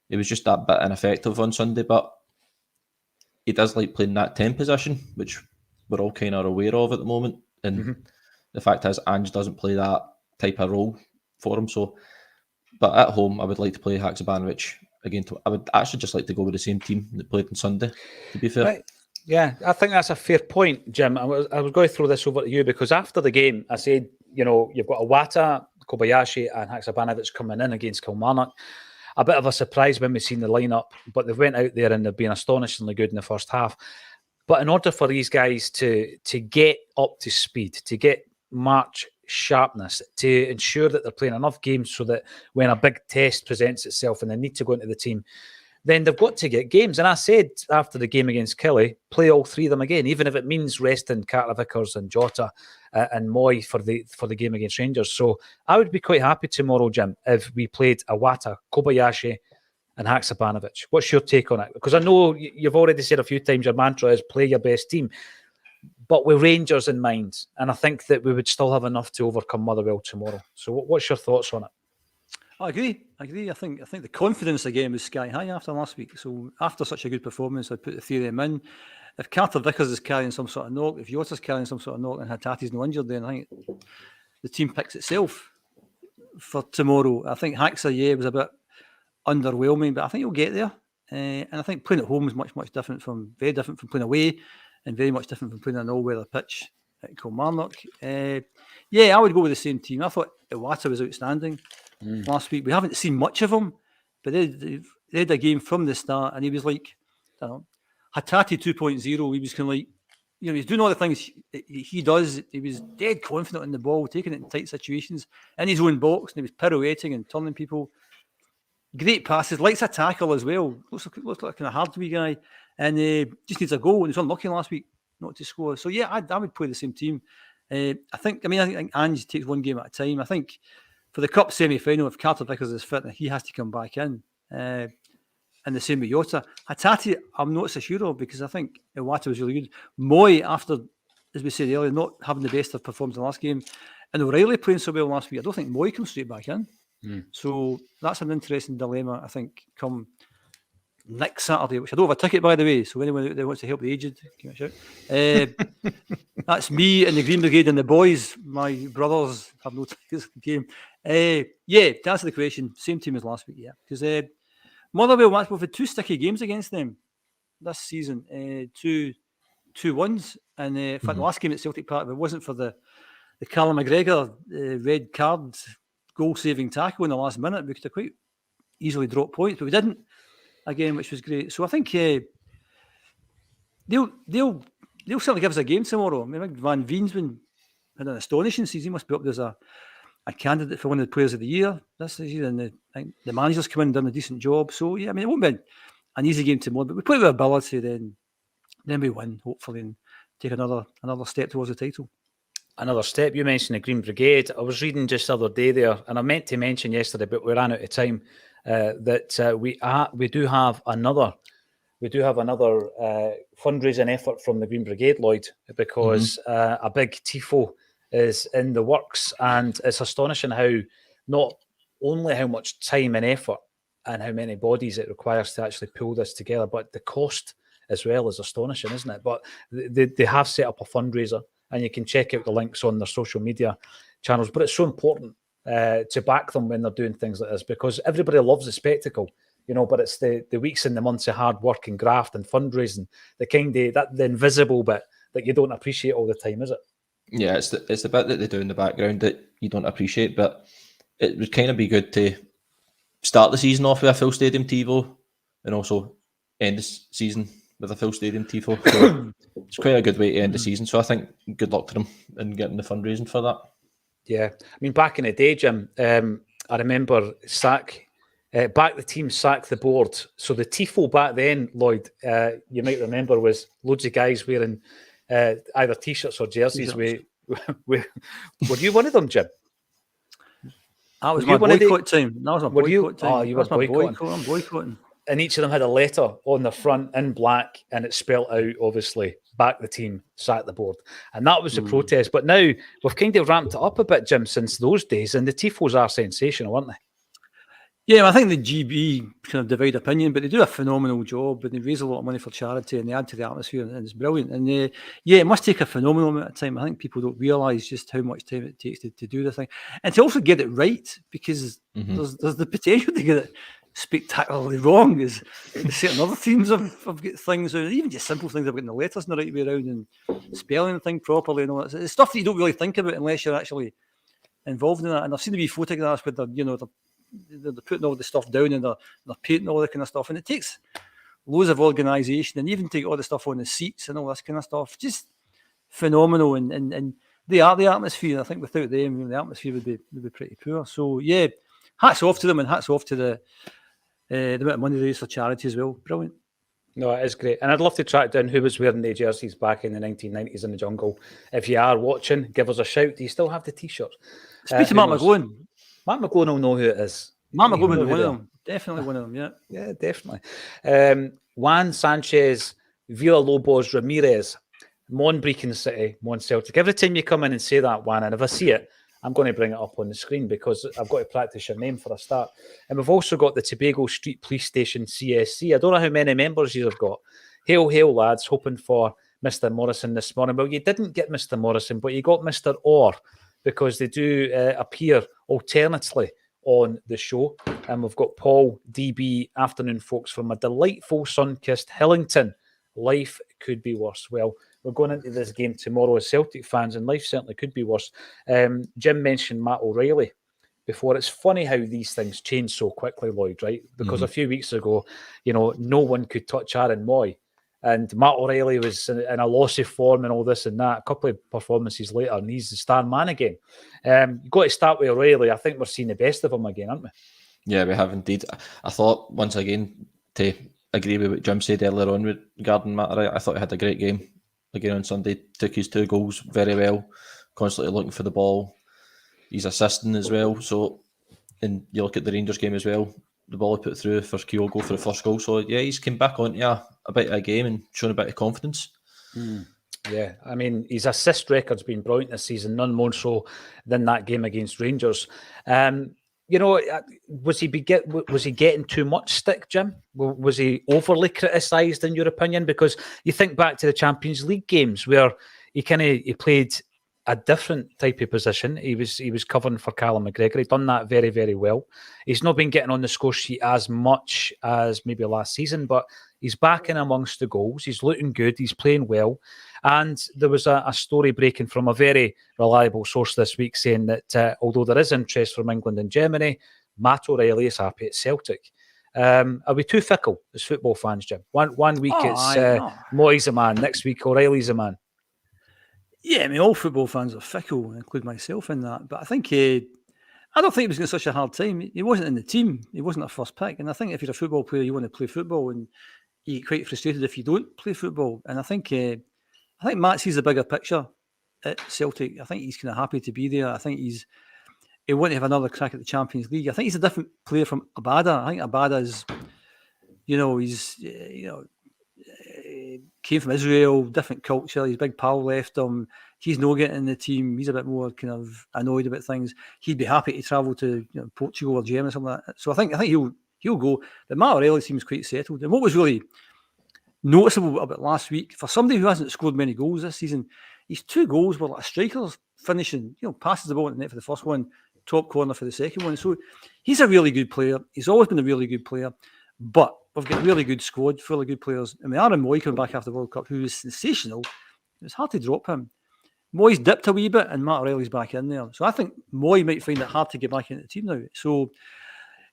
it was just that bit ineffective on Sunday. But he does like playing that 10 position, which we're all kind of aware of at the moment, and the fact is Ange doesn't play that type of role for him. So, but at home, I would like to play Haksabanovic again. I would actually just like to go with the same team that played on Sunday, to be fair. Right. Yeah, I think that's a fair point, Jim. I was going to throw this over to you because after the game, I said, you've got Iwata, Kobayashi and Haksabanovic coming in against Kilmarnock. A bit of a surprise when we seen the lineup, but they went out there and they've been astonishingly good in the first half. But in order for these guys to get up to speed, to get March sharpness, to ensure that they're playing enough games so that when a big test presents itself and they need to go into the team, then they've got to get games. And I said after the game against Kelly, play all three of them again, even if it means resting Carter Vickers and Jota and Moy for the game against Rangers. So I would be quite happy tomorrow, Jim, if we played Iwata, Kobayashi and Haksabanovic. What's your take on it? Because I know you've already said a few times your mantra is play your best team, but with Rangers in mind. And I think that we would still have enough to overcome Motherwell tomorrow. So what's your thoughts on it? I agree. I think the confidence again was sky high after last week. So after such a good performance, I'd put the three of them in. If Carter Vickers is carrying some sort of knock, if Jota's carrying some sort of knock and Hatati's no injured, then I think the team picks itself for tomorrow. I think Haxa, was a bit underwhelming, but I think he'll get there. And I think playing at home is very different from playing away, and very much different from playing an all-weather pitch at Kilmarnock. I would go with the same team. I thought Iwata was outstanding last week. We haven't seen much of him, but they had a game from the start, and he was like, I don't know, Hatati 2.0. He was kind of like, he's doing all the things he does. He was dead confident in the ball, taking it in tight situations in his own box, and he was pirouetting and turning people. Great passes, likes a tackle as well. Looks like a kind of hard wee guy, and just needs a goal. And he was unlucky last week not to score. So I would play the same team. I think Ange takes one game at a time. I think for the cup semi-final, if Carter Vickers is fit, he has to come back in. And the same with Jota. Hatati, I'm not so sure of, because I think Iwata was really good. Moy, after, as we said earlier, not having the best of performance in the last game, and O'Reilly playing so well last week, I don't think Moy comes straight back in. So that's an interesting dilemma, I think, come next Saturday, which I don't have a ticket, by the way, so anyone out there wants to help the aged, give me a shout. That's me and the Green Brigade and the boys. My brothers have no tickets to the game. To answer the question, same team as last week, because Motherwell, we've had two sticky games against them this season, two wins, and in fact, the last game at Celtic Park, if it wasn't for the Callum McGregor red card goal-saving tackle in the last minute, we could have quite easily dropped points, but we didn't, again, which was great. So I think they'll certainly give us a game tomorrow. I mean, Van Veen's had an astonishing season. He must be up there as a candidate for one of the players of the year this season, and the manager's come in and done a decent job. So it won't be an easy game tomorrow, but we play with ability, then we win, hopefully, and take another step towards the title. Another step. You mentioned the Green Brigade. I was reading just the other day there, and I meant to mention yesterday, but we ran out of time, that we do have another fundraising effort from the Green Brigade, Lloyd, because a big tifo is in the works, and it's astonishing how not only how much time and effort and how many bodies it requires to actually pull this together, but the cost as well is astonishing, isn't it? But they have set up a fundraiser and you can check out the links on their social media channels. But it's so important to back them when they're doing things like this, because everybody loves the spectacle, but it's the weeks and the months of hard work and graft and fundraising, the invisible bit that you don't appreciate all the time, is it? Yeah, it's the bit that they do in the background that you don't appreciate, but it would kind of be good to start the season off with a full stadium TiVo and also end the season with a full stadium TiVo. So it's quite a good way to end the season. So I think good luck to them in getting the fundraising for that. Yeah. I mean, back in the day, Jim, I remember back the team sacked the board. So the TIFO back then, Lloyd, you might remember, was loads of guys wearing either T-shirts or jerseys. Were you one of them, Jim? That was my boycott time. That was my boycott time. Oh, you were boycotting. I'm boycotting. And each of them had a letter on the front in black, and it spelled out, obviously, back the team, sack the board. And that was the protest. But now we've kind of ramped it up a bit, Jim, since those days. And the TIFOs are sensational, aren't they? Yeah, I think the GB kind of divide opinion, but they do a phenomenal job, and they raise a lot of money for charity, and they add to the atmosphere, and it's brilliant. And it must take a phenomenal amount of time. I think people don't realise just how much time it takes to do the thing, and to also get it right, because there's the potential to get it spectacularly wrong. Is certain other teams have got things, or even just simple things, have getting the letters in the right way around and spelling the thing properly and all that. It's stuff that you don't really think about unless you're actually involved in that. And I've seen the wee photographs with they're putting all the stuff down and they're painting all that kind of stuff, and it takes loads of organisation, and even take all the stuff on the seats and all this kind of stuff. Just phenomenal, and they are the atmosphere. I think without them, the atmosphere would be pretty poor. So yeah, hats off to them, and hats off to the amount of money they raise for charity as well. Brilliant. No, it is great. And I'd love to track down who was wearing the jerseys back in the 1990s in the jungle. If you are watching, give us a shout. Do you still have the T-shirt? Speak to Mark McGlone. Mark McGlone will know who it is. Mark McGlone will be one of them. Definitely one of them, yeah. Yeah, definitely. Juan Sanchez, Villalobos Ramirez, Mon Brecon City, Mon Celtic. Every time you come in and say that, Juan, and if I see it, I'm going to bring it up on the screen because I've got to practice your name for a start. And we've also got the Tobago Street Police Station CSC. I don't know how many members you've got. Hail, lads, hoping for Mr. Morrison this morning. Well, you didn't get Mr. Morrison, but you got Mr. Orr, because they do appear alternately on the show. And we've got Paul, DB, afternoon folks from a delightful sun-kissed Hillington. Life could be worse. Well, we're going into this game tomorrow as Celtic fans, and life certainly could be worse. Jim mentioned Matt O'Reilly before. It's funny how these things change so quickly, Lloyd, right? Because a few weeks ago, no one could touch Aaron Moy. And Matt O'Reilly was in a loss of form and all this and that. A couple of performances later, and he's the star man again. You've got to start with O'Reilly. I think we're seeing the best of him again, aren't we? Yeah, we have indeed. I thought, once again, to agree with what Jim said earlier on regarding Matt O'Reilly, I thought he had a great game again on Sunday. Took his 2 goals very well, constantly looking for the ball. He's assisting as well. So, and you look at the Rangers game as well, the ball he put through for Kyogo for the first goal. So, yeah, he's come back on a bit of a game and shown a bit of confidence. Yeah, I mean, his assist record's been brilliant this season, none more so than that game against Rangers. Was he getting too much stick, Jim? Was he overly criticised in your opinion? Because you think back to the Champions League games where he played a different type of position. He was covering for Callum McGregor. He'd done that very, very well. He's not been getting on the score sheet as much as maybe last season, but he's back in amongst the goals. He's looking good. He's playing well. And there was a story breaking from a very reliable source this week saying that although there is interest from England and Germany, Matt O'Reilly is happy at Celtic. Are we too fickle as football fans, Jim? One week it's Moyes a man, next week O'Reilly's a man. Yeah, I mean, all football fans are fickle, include myself in that. But I think I don't think he was getting such a hard time. He wasn't in the team. He wasn't a first pick. And I think if you're a football player, you want to play football, and you get quite frustrated if you don't play football. And I think Matt sees the bigger picture at Celtic. I think he's kind of happy to be there. I think he want to have another crack at the Champions League. I think he's a different player from Abada. I think Abada is, came from Israel, different culture. His big pal left him. He's not getting in the team. He's a bit more kind of annoyed about things. He'd be happy to travel to Portugal or Germany or something like that. So I think he'll go. But Matt O'Reilly seems quite settled. And what was really noticeable about last week, for somebody who hasn't scored many goals this season, his 2 goals were like a striker's finishing, passes the ball in the net for the first one, top corner for the second one. So he's a really good player. He's always been a really good player. But we've got a really good squad full of good players. I mean, Aaron Moy coming back after the World Cup, who was sensational. It's hard to drop him. Moy's dipped a wee bit and Matt O'Reilly's back in there. So I think Moy might find it hard to get back into the team now. So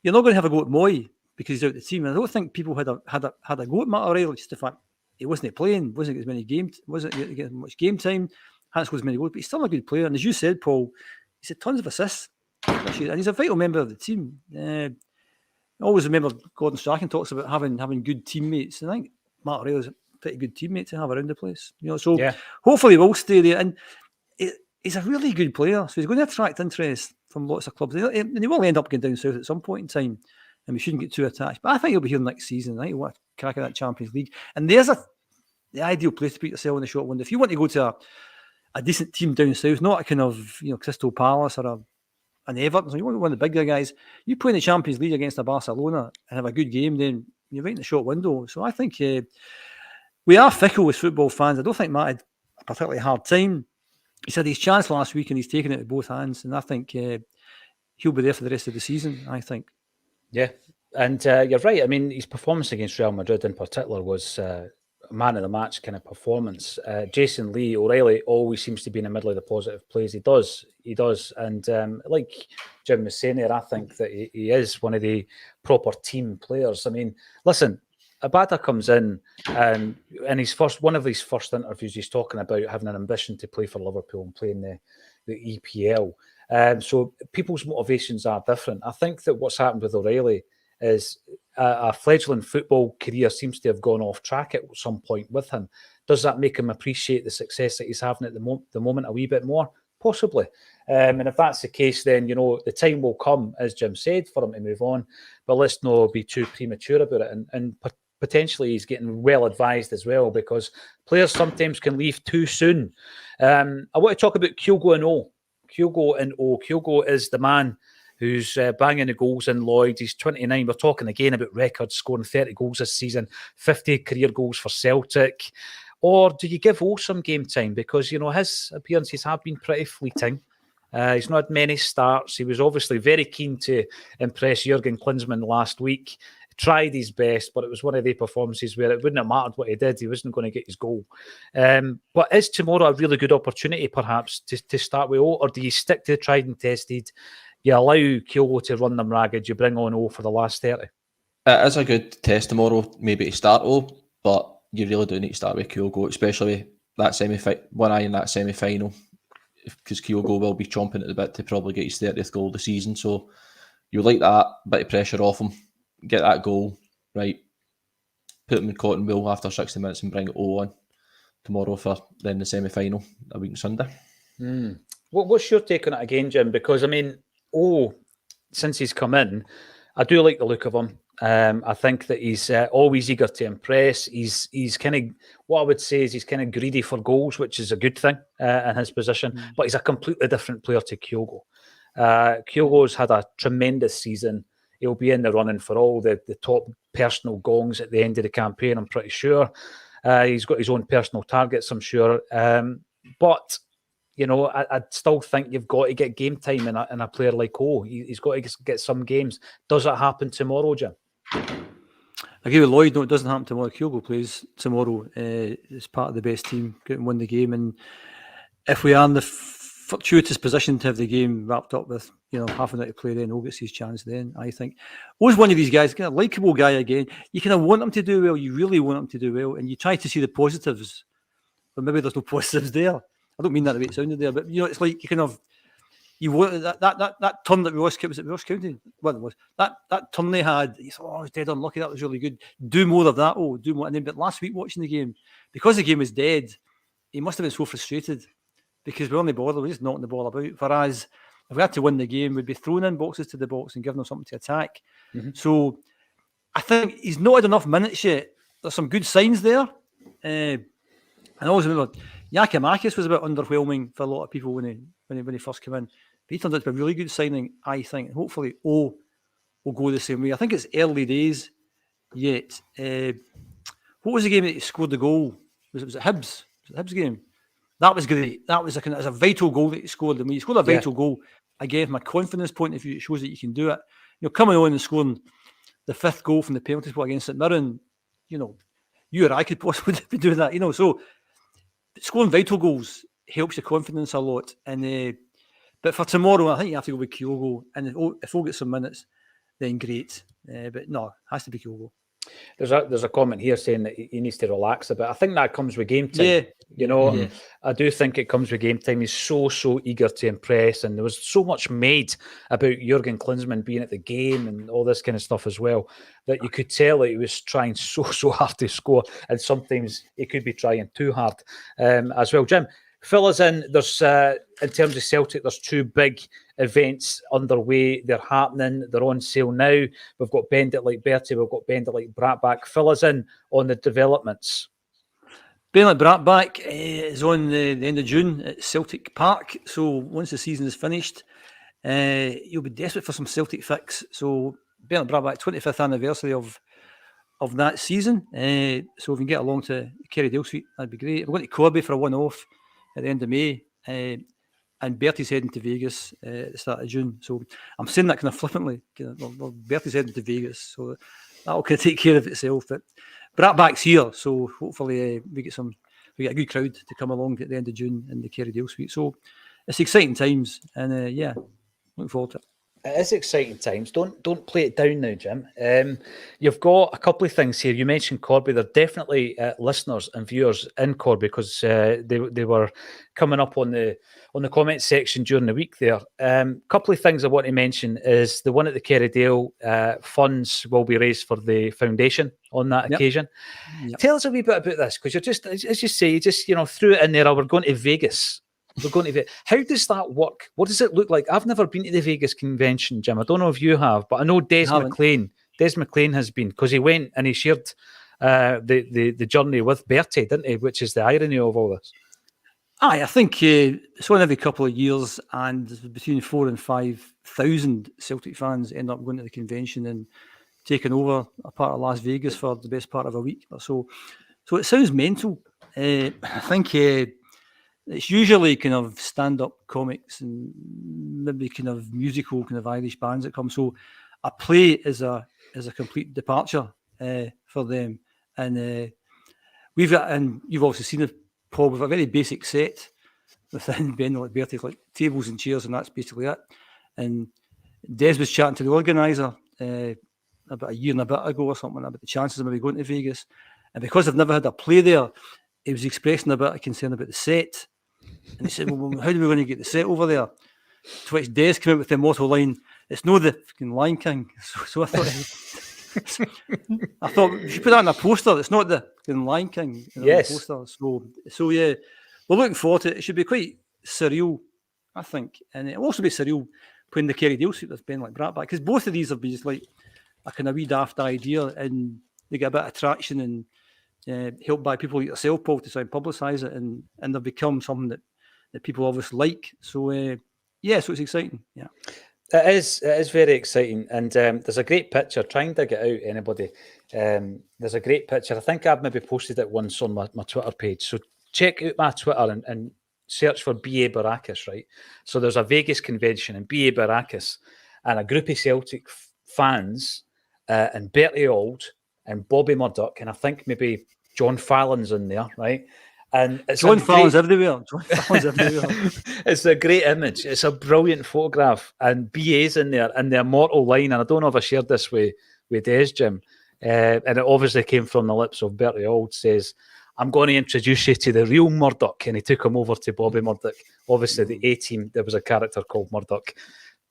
you're not going to have a go at Moy because he's out of the team. And I don't think people had a go at Matt O'Reilly, just the fact he wasn't playing, wasn't getting as many games, wasn't getting much game time, hadn't scored as many goals, but he's still a good player. And as you said, Paul, he's had tons of assists this year, and he's a vital member of the team. I always remember Gordon Strachan talks about having good teammates. And I think Matt O'Reilly's a pretty good teammate to have around the place. So hopefully we'll stay there. And he's a really good player, so he's going to attract interest from lots of clubs. And he will end up going down south at some point in time, and we shouldn't get too attached. But I think he'll be here next season. I think he'll want to crack at that Champions League. And there's the ideal place to put yourself in the short window. If you want to go to a decent team down south, not a kind of Crystal Palace or an Everton, so you want one of the bigger guys, you play in the Champions League against a Barcelona and have a good game, then you're right in the short window. So I think we are fickle as football fans. I don't think Matt had a particularly hard time. He's had his chance last week and he's taken it with both hands. And I think he'll be there for the rest of the season, I think. Yeah, and you're right. I mean, his performance against Real Madrid in particular was a man of the match kind of performance. Jason Lee O'Reilly always seems to be in the middle of the positive plays. He does. And like Jim was saying there, I think that he is one of the proper team players. I mean, listen, Abada comes in and in one of his first interviews, he's talking about having an ambition to play for Liverpool and play in the EPL. So people's motivations are different. I think that what's happened with O'Reilly is a fledgling football career seems to have gone off track at some point with him. Does that make him appreciate the success that he's having at the moment a wee bit more? Possibly. And if that's the case, then, the time will come, as Jim said, for him to move on. But let's not be too premature about it. And potentially he's getting well advised as well, because players sometimes can leave too soon. I want to talk about Kyogo and O. Kyogo is the man who's banging the goals in Lloyd. He's 29. We're talking again about records, scoring 30 goals this season, 50 career goals for Celtic. Or do you give O some game time? Because, his appearances have been pretty fleeting. He's not had many starts. He was obviously very keen to impress Jurgen Klinsmann last week. Tried his best, but it was one of the performances where it wouldn't have mattered what he did. He wasn't going to get his goal. But is tomorrow a really good opportunity, perhaps, to start with O? Or do you stick to the tried and tested? You allow Kyogo to run them ragged. You bring on O for the last 30. It is a good test tomorrow, maybe to start O, but you really do need to start with Kyogo, especially that one eye in that semi-final, because Kyogo will be chomping at the bit to probably get his 30th goal of the season. So you like that bit of pressure off him, get that goal, right, put him in cotton wool after 60 minutes and bring O on tomorrow for then the semi-final a week on Sunday. What's your take on it again, Jim? Because, I mean, since he's come in, I do like the look of him. I think that he's always eager to impress. He's kind of, what I would say is he's kind of greedy for goals, which is a good thing in his position. But he's a completely different player to Kyogo. Kyogo's had a tremendous season. He'll be in the running for all the top personal gongs at the end of the campaign, I'm pretty sure. He's got his own personal targets, I'm sure. But I still think you've got to get game time in a player like O. He's got to get some games. Does it happen tomorrow, Jim? I agree with Lloyd. No, it doesn't happen tomorrow. Kyogo plays tomorrow. It's part of the best team. Go and win the game. And if we are in the fortuitous position to have the game wrapped up with half an hour to play, then O gets his chance then, I think. O's one of these guys, kind of likeable guy again. You kind of want him to do well. You really want him to do well. And you try to see the positives. But maybe there's no positives there. I don't mean that the way it sounded there, but it's like you want that turn that Ross County, what it was, that turn they had. You thought, I was dead unlucky. That was really good. Do more of that. Do more. And then, but last week watching the game, because the game was dead, he must have been so frustrated because we're on the ball. We're just knocking the ball about. Whereas if we had to win the game, we'd be throwing in boxes to the box and giving them something to attack. So I think he's not had enough minutes yet. There's some good signs there. And I always remember Yakimakis was a bit underwhelming for a lot of people when he first came in. But he turned out to be a really good signing, I think. And hopefully O will go the same way. I think it's early days yet. What was the game that he scored the goal? Was it Hibs? Was it Hibs game? That was great. That was a vital goal that he scored. And when you scored a vital goal, again, from a confidence point of view, it shows that you can do it. Coming on and scoring the 5th goal from the penalty spot against St Mirren, you or I could possibly be doing that. So scoring vital goals helps your confidence a lot. And but for tomorrow, I think you have to go with Kyogo. And if we'll get some minutes, then great. But no, it has to be Kyogo. There's a comment here saying that he needs to relax a bit. I think that comes with game time. I do think it comes with game time. He's so eager to impress, and there was so much made about Jurgen Klinsmann being at the game and all this kind of stuff as well, that you could tell that he was trying so hard to score, and sometimes he could be trying too hard as well. Jim, fill us in. There's in terms of Celtic, there's 2 big events underway. They're happening. They're on sale now. We've got Bend It Like Bertie. We've got Bend It Like Bratback. Fill us in on the developments. Bend It Like Bratback is on the end of June at Celtic Park. So once the season is finished, you'll be desperate for some Celtic fix. So Bend It Like Bratback, 25th anniversary of that season. So if we can get along to Kerrydale Suite, that'd be great. We're going to Corby for a one-off at the end of May. And Bertie's heading to Vegas at the start of June. So I'm saying that kind of flippantly. Bertie's heading to Vegas. So that'll kind of take care of itself. But Bratback's here. So hopefully we get a good crowd to come along at the end of June in the Kerrydale Suite. So it's exciting times. And looking forward to it. It is exciting times. Don't play it down now, Jim. You've got a couple of things here. You mentioned Corby. There are definitely listeners and viewers in Corby because they were coming up on the comment section during the week there. Couple of things I want to mention is the one at the Kerrydale, funds will be raised for the foundation on that occasion. Yep. Tell us a wee bit about this, because you're just, as you say, you just threw it in there. We're going to Vegas. We're going to Vegas. How does that work? What does it look like? I've never been to the Vegas convention, Jim. I don't know if you have, but I know Des McLean has been, because he went and he shared the journey with Bertie, didn't he? Which is the irony of all this. I think it's on every couple of years, and between 4,000 and 5,000 Celtic fans end up going to the convention and taking over a part of Las Vegas for the best part of a week or so. So it sounds mental. I think it's usually kind of stand-up comics and maybe kind of musical kind of Irish bands that come. So a play is a complete departure for them. And we've got, and you've also seen it, Paul, with a very basic set within Bend It Like Bertie, like tables and chairs, and that's basically it. And Des was chatting to the organiser about a year and a bit ago or something about the chances of maybe going to Vegas. And because I've never had a play there, he was expressing a bit of concern about the set. And he said, well, how are we going to get the set over there? To which Des came out with the motto line, it's no the fucking Lion King. So I thought you should put that on a poster. It's not the Lion King. Yes. Poster. So yeah, we're looking forward to it. It should be quite surreal, I think. And it'll also be surreal playing the Kerrydale Suite with Ben like Bratback, because both of these have been just like a kind of wee daft idea, and they get a bit of traction and helped by people like yourself, Paul, to try and publicise it, and they've become something that people obviously like. So so it's exciting. Yeah. It is very exciting, and there's a great picture. Try and dig it out, anybody. There's a great picture. I think I've maybe posted it once on my Twitter page. So check out my Twitter and search for B.A. Baracus, right? So there's a Vegas convention in B.A. Baracus, and a group of Celtic fans, and Bertie Auld and Bobby Murdoch, and I think maybe John Fallon's in there, right? And it's John Fallon's everywhere. John Fallon's everywhere. It's a great image. It's a brilliant photograph, and BA's in there, and the immortal line. And I don't know if I shared this with Des, Jim, and it obviously came from the lips of Bertie Auld. Says, "I'm going to introduce you to the real Murdoch," and he took him over to Bobby Murdoch. Obviously, the A-team. There was a character called Murdoch,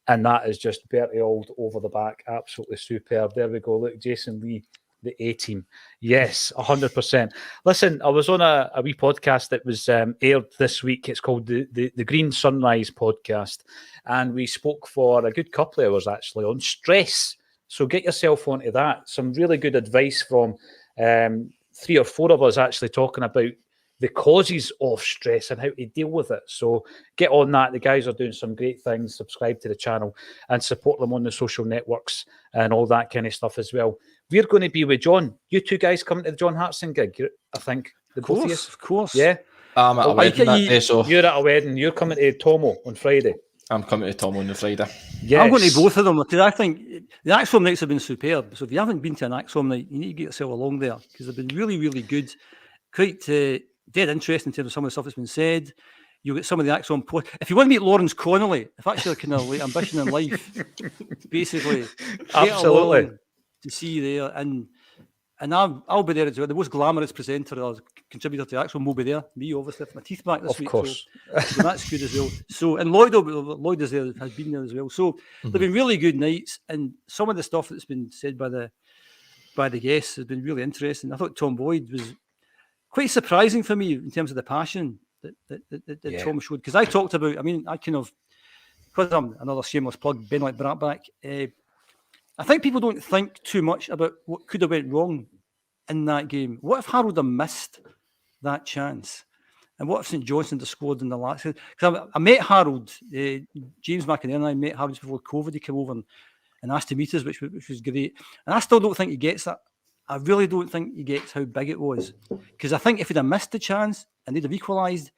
and that is just Bertie Auld over the back. Absolutely superb. There we go. Look, Jason Lee. The A-team. Yes, 100%. Listen, I was on a wee podcast that was aired this week. It's called the Green Sunrise podcast. And we spoke for a good couple of hours, actually, on stress. So get yourself onto that. Some really good advice from 3 or 4 of us actually talking about the causes of stress and how to deal with it. So get on that. The guys are doing some great things. Subscribe to the channel and support them on the social networks and all that kind of stuff as well. We're going to be with John. You two guys coming to the John Hartson gig, I think. Of course. Yeah. I'm at a wedding that day, so You're at a wedding. You're coming to Tomo on Friday. I'm coming to Tom on the Friday. Yes. I'm going to both of them because I think the Acsom nights have been superb. So if you haven't been to an Acsom night, you need to get yourself along there because they've been really, really good. Quite dead interesting in terms of some of the stuff that's been said. You'll get some of the Acsom if you want to meet Lawrence Connolly, if that's your kind of like ambition in life, basically, absolutely, to see you there, and I'll be there as well. The most glamorous presenter or contributor to Acsom will be there. Me, obviously, with my teeth back this week. Of course. So that's good as well. So, and Lloyd is there, has been there as well. So they've been really good nights, and some of the stuff that's been said by the guests has been really interesting. I thought Tom Boyd was quite surprising for me in terms of the passion that Tom showed. Because I talked about, because I'm another shameless plug, Ben like Bratback. I think people don't think too much about what could have went wrong in that game. What if Harold had missed that chance? And what if St Johnstone had scored in the last? Because I met Harold, James McInerney and I met Harold just before COVID. He came over and asked to meet us, which was great. And I still don't think he gets that. I really don't think he gets how big it was. Because I think if he'd have missed the chance and they'd have equalised,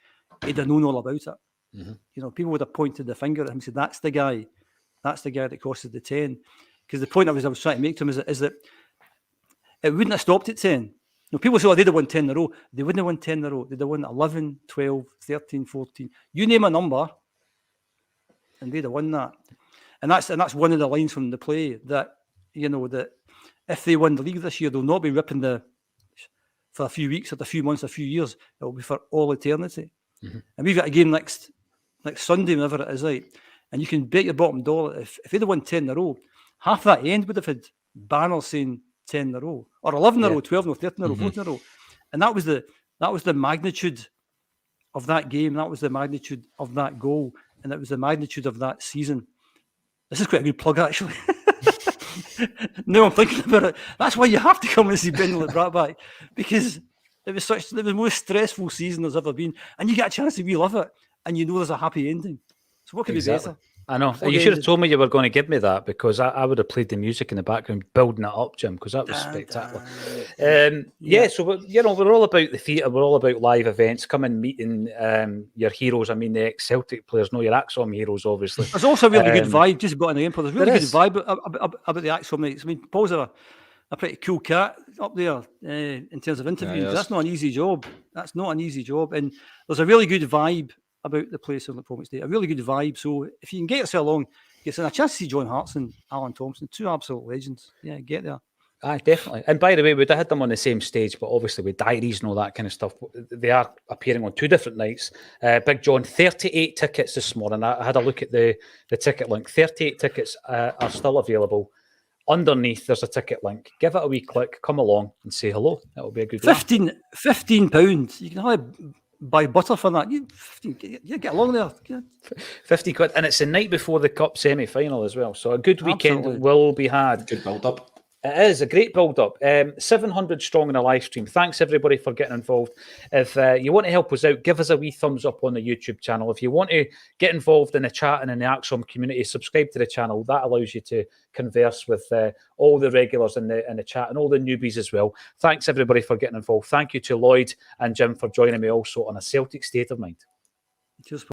he'd have known all about it. Mm-hmm. People would have pointed the finger at him and said, that's the guy that costed the 10. Because the point I was trying to make to him is that it wouldn't have stopped at 10. People say, they'd have won 10 in a row. They wouldn't have won 10 in a row. They'd have won 11, 12, 13, 14. You name a number, and they'd have won that. And that's one of the lines from the play that, that if they win the league this year, they'll not be ripping for a few weeks, or a few months, a few years. It'll be for all eternity. Mm-hmm. And we've got a game next Sunday, whenever it is, right? And you can bet your bottom dollar, if they'd have won 10 in a row, half that end would have had banners saying 10 in a row, or 11 in a row, 12 in a row, 13 in a row, 14 in a row. And that was the magnitude of that game. That was the magnitude of that goal. And that was the magnitude of that season. This is quite a good plug, actually. Now I'm thinking about it. That's why you have to come and see Ben at Bratback, because it was the most stressful season there's ever been. And you get a chance to relive it, and there's a happy ending. So what could be better? I know. You should have told me you were going to give me that, because I would have played the music in the background, building it up, Jim, because that was spectacular. So we're all about the theatre. We're all about live events. Come and meeting your heroes. The ex-Celtic players, your Acsom heroes, obviously. There's also a really good vibe, just got in the game. There's a really good vibe about the Acsom nights. Paul's a pretty cool cat up there in terms of interviews. Yeah, that's not an easy job. And there's a really good vibe about the place in Lippomet State, a really good vibe. So if you can get yourself along, get a chance to see John Hartson and Alan Thompson, two absolute legends. Yeah, get there. Aye, definitely. And by the way, we'd have had them on the same stage, but obviously with diaries and all that kind of stuff, they are appearing on two different nights. Big John, 38 tickets this morning. I had a look at the ticket link. 38 tickets are still available. Underneath, there's a ticket link. Give it a wee click, come along and say hello. That'll be a good £15. You can hardly buy butter for that. You get along there. Yeah. 50 quid. And it's the night before the Cup semi-final as well. So a good weekend will be had. Good build-up. It is a great build-up. 700 strong in a live stream. Thanks, everybody, for getting involved. If you want to help us out, give us a wee thumbs up on the YouTube channel. If you want to get involved in the chat and in the Acsom community, subscribe to the channel. That allows you to converse with all the regulars in the chat and all the newbies as well. Thanks, everybody, for getting involved. Thank you to Lloyd and Jim for joining me also on A Celtic State of Mind. Cheers.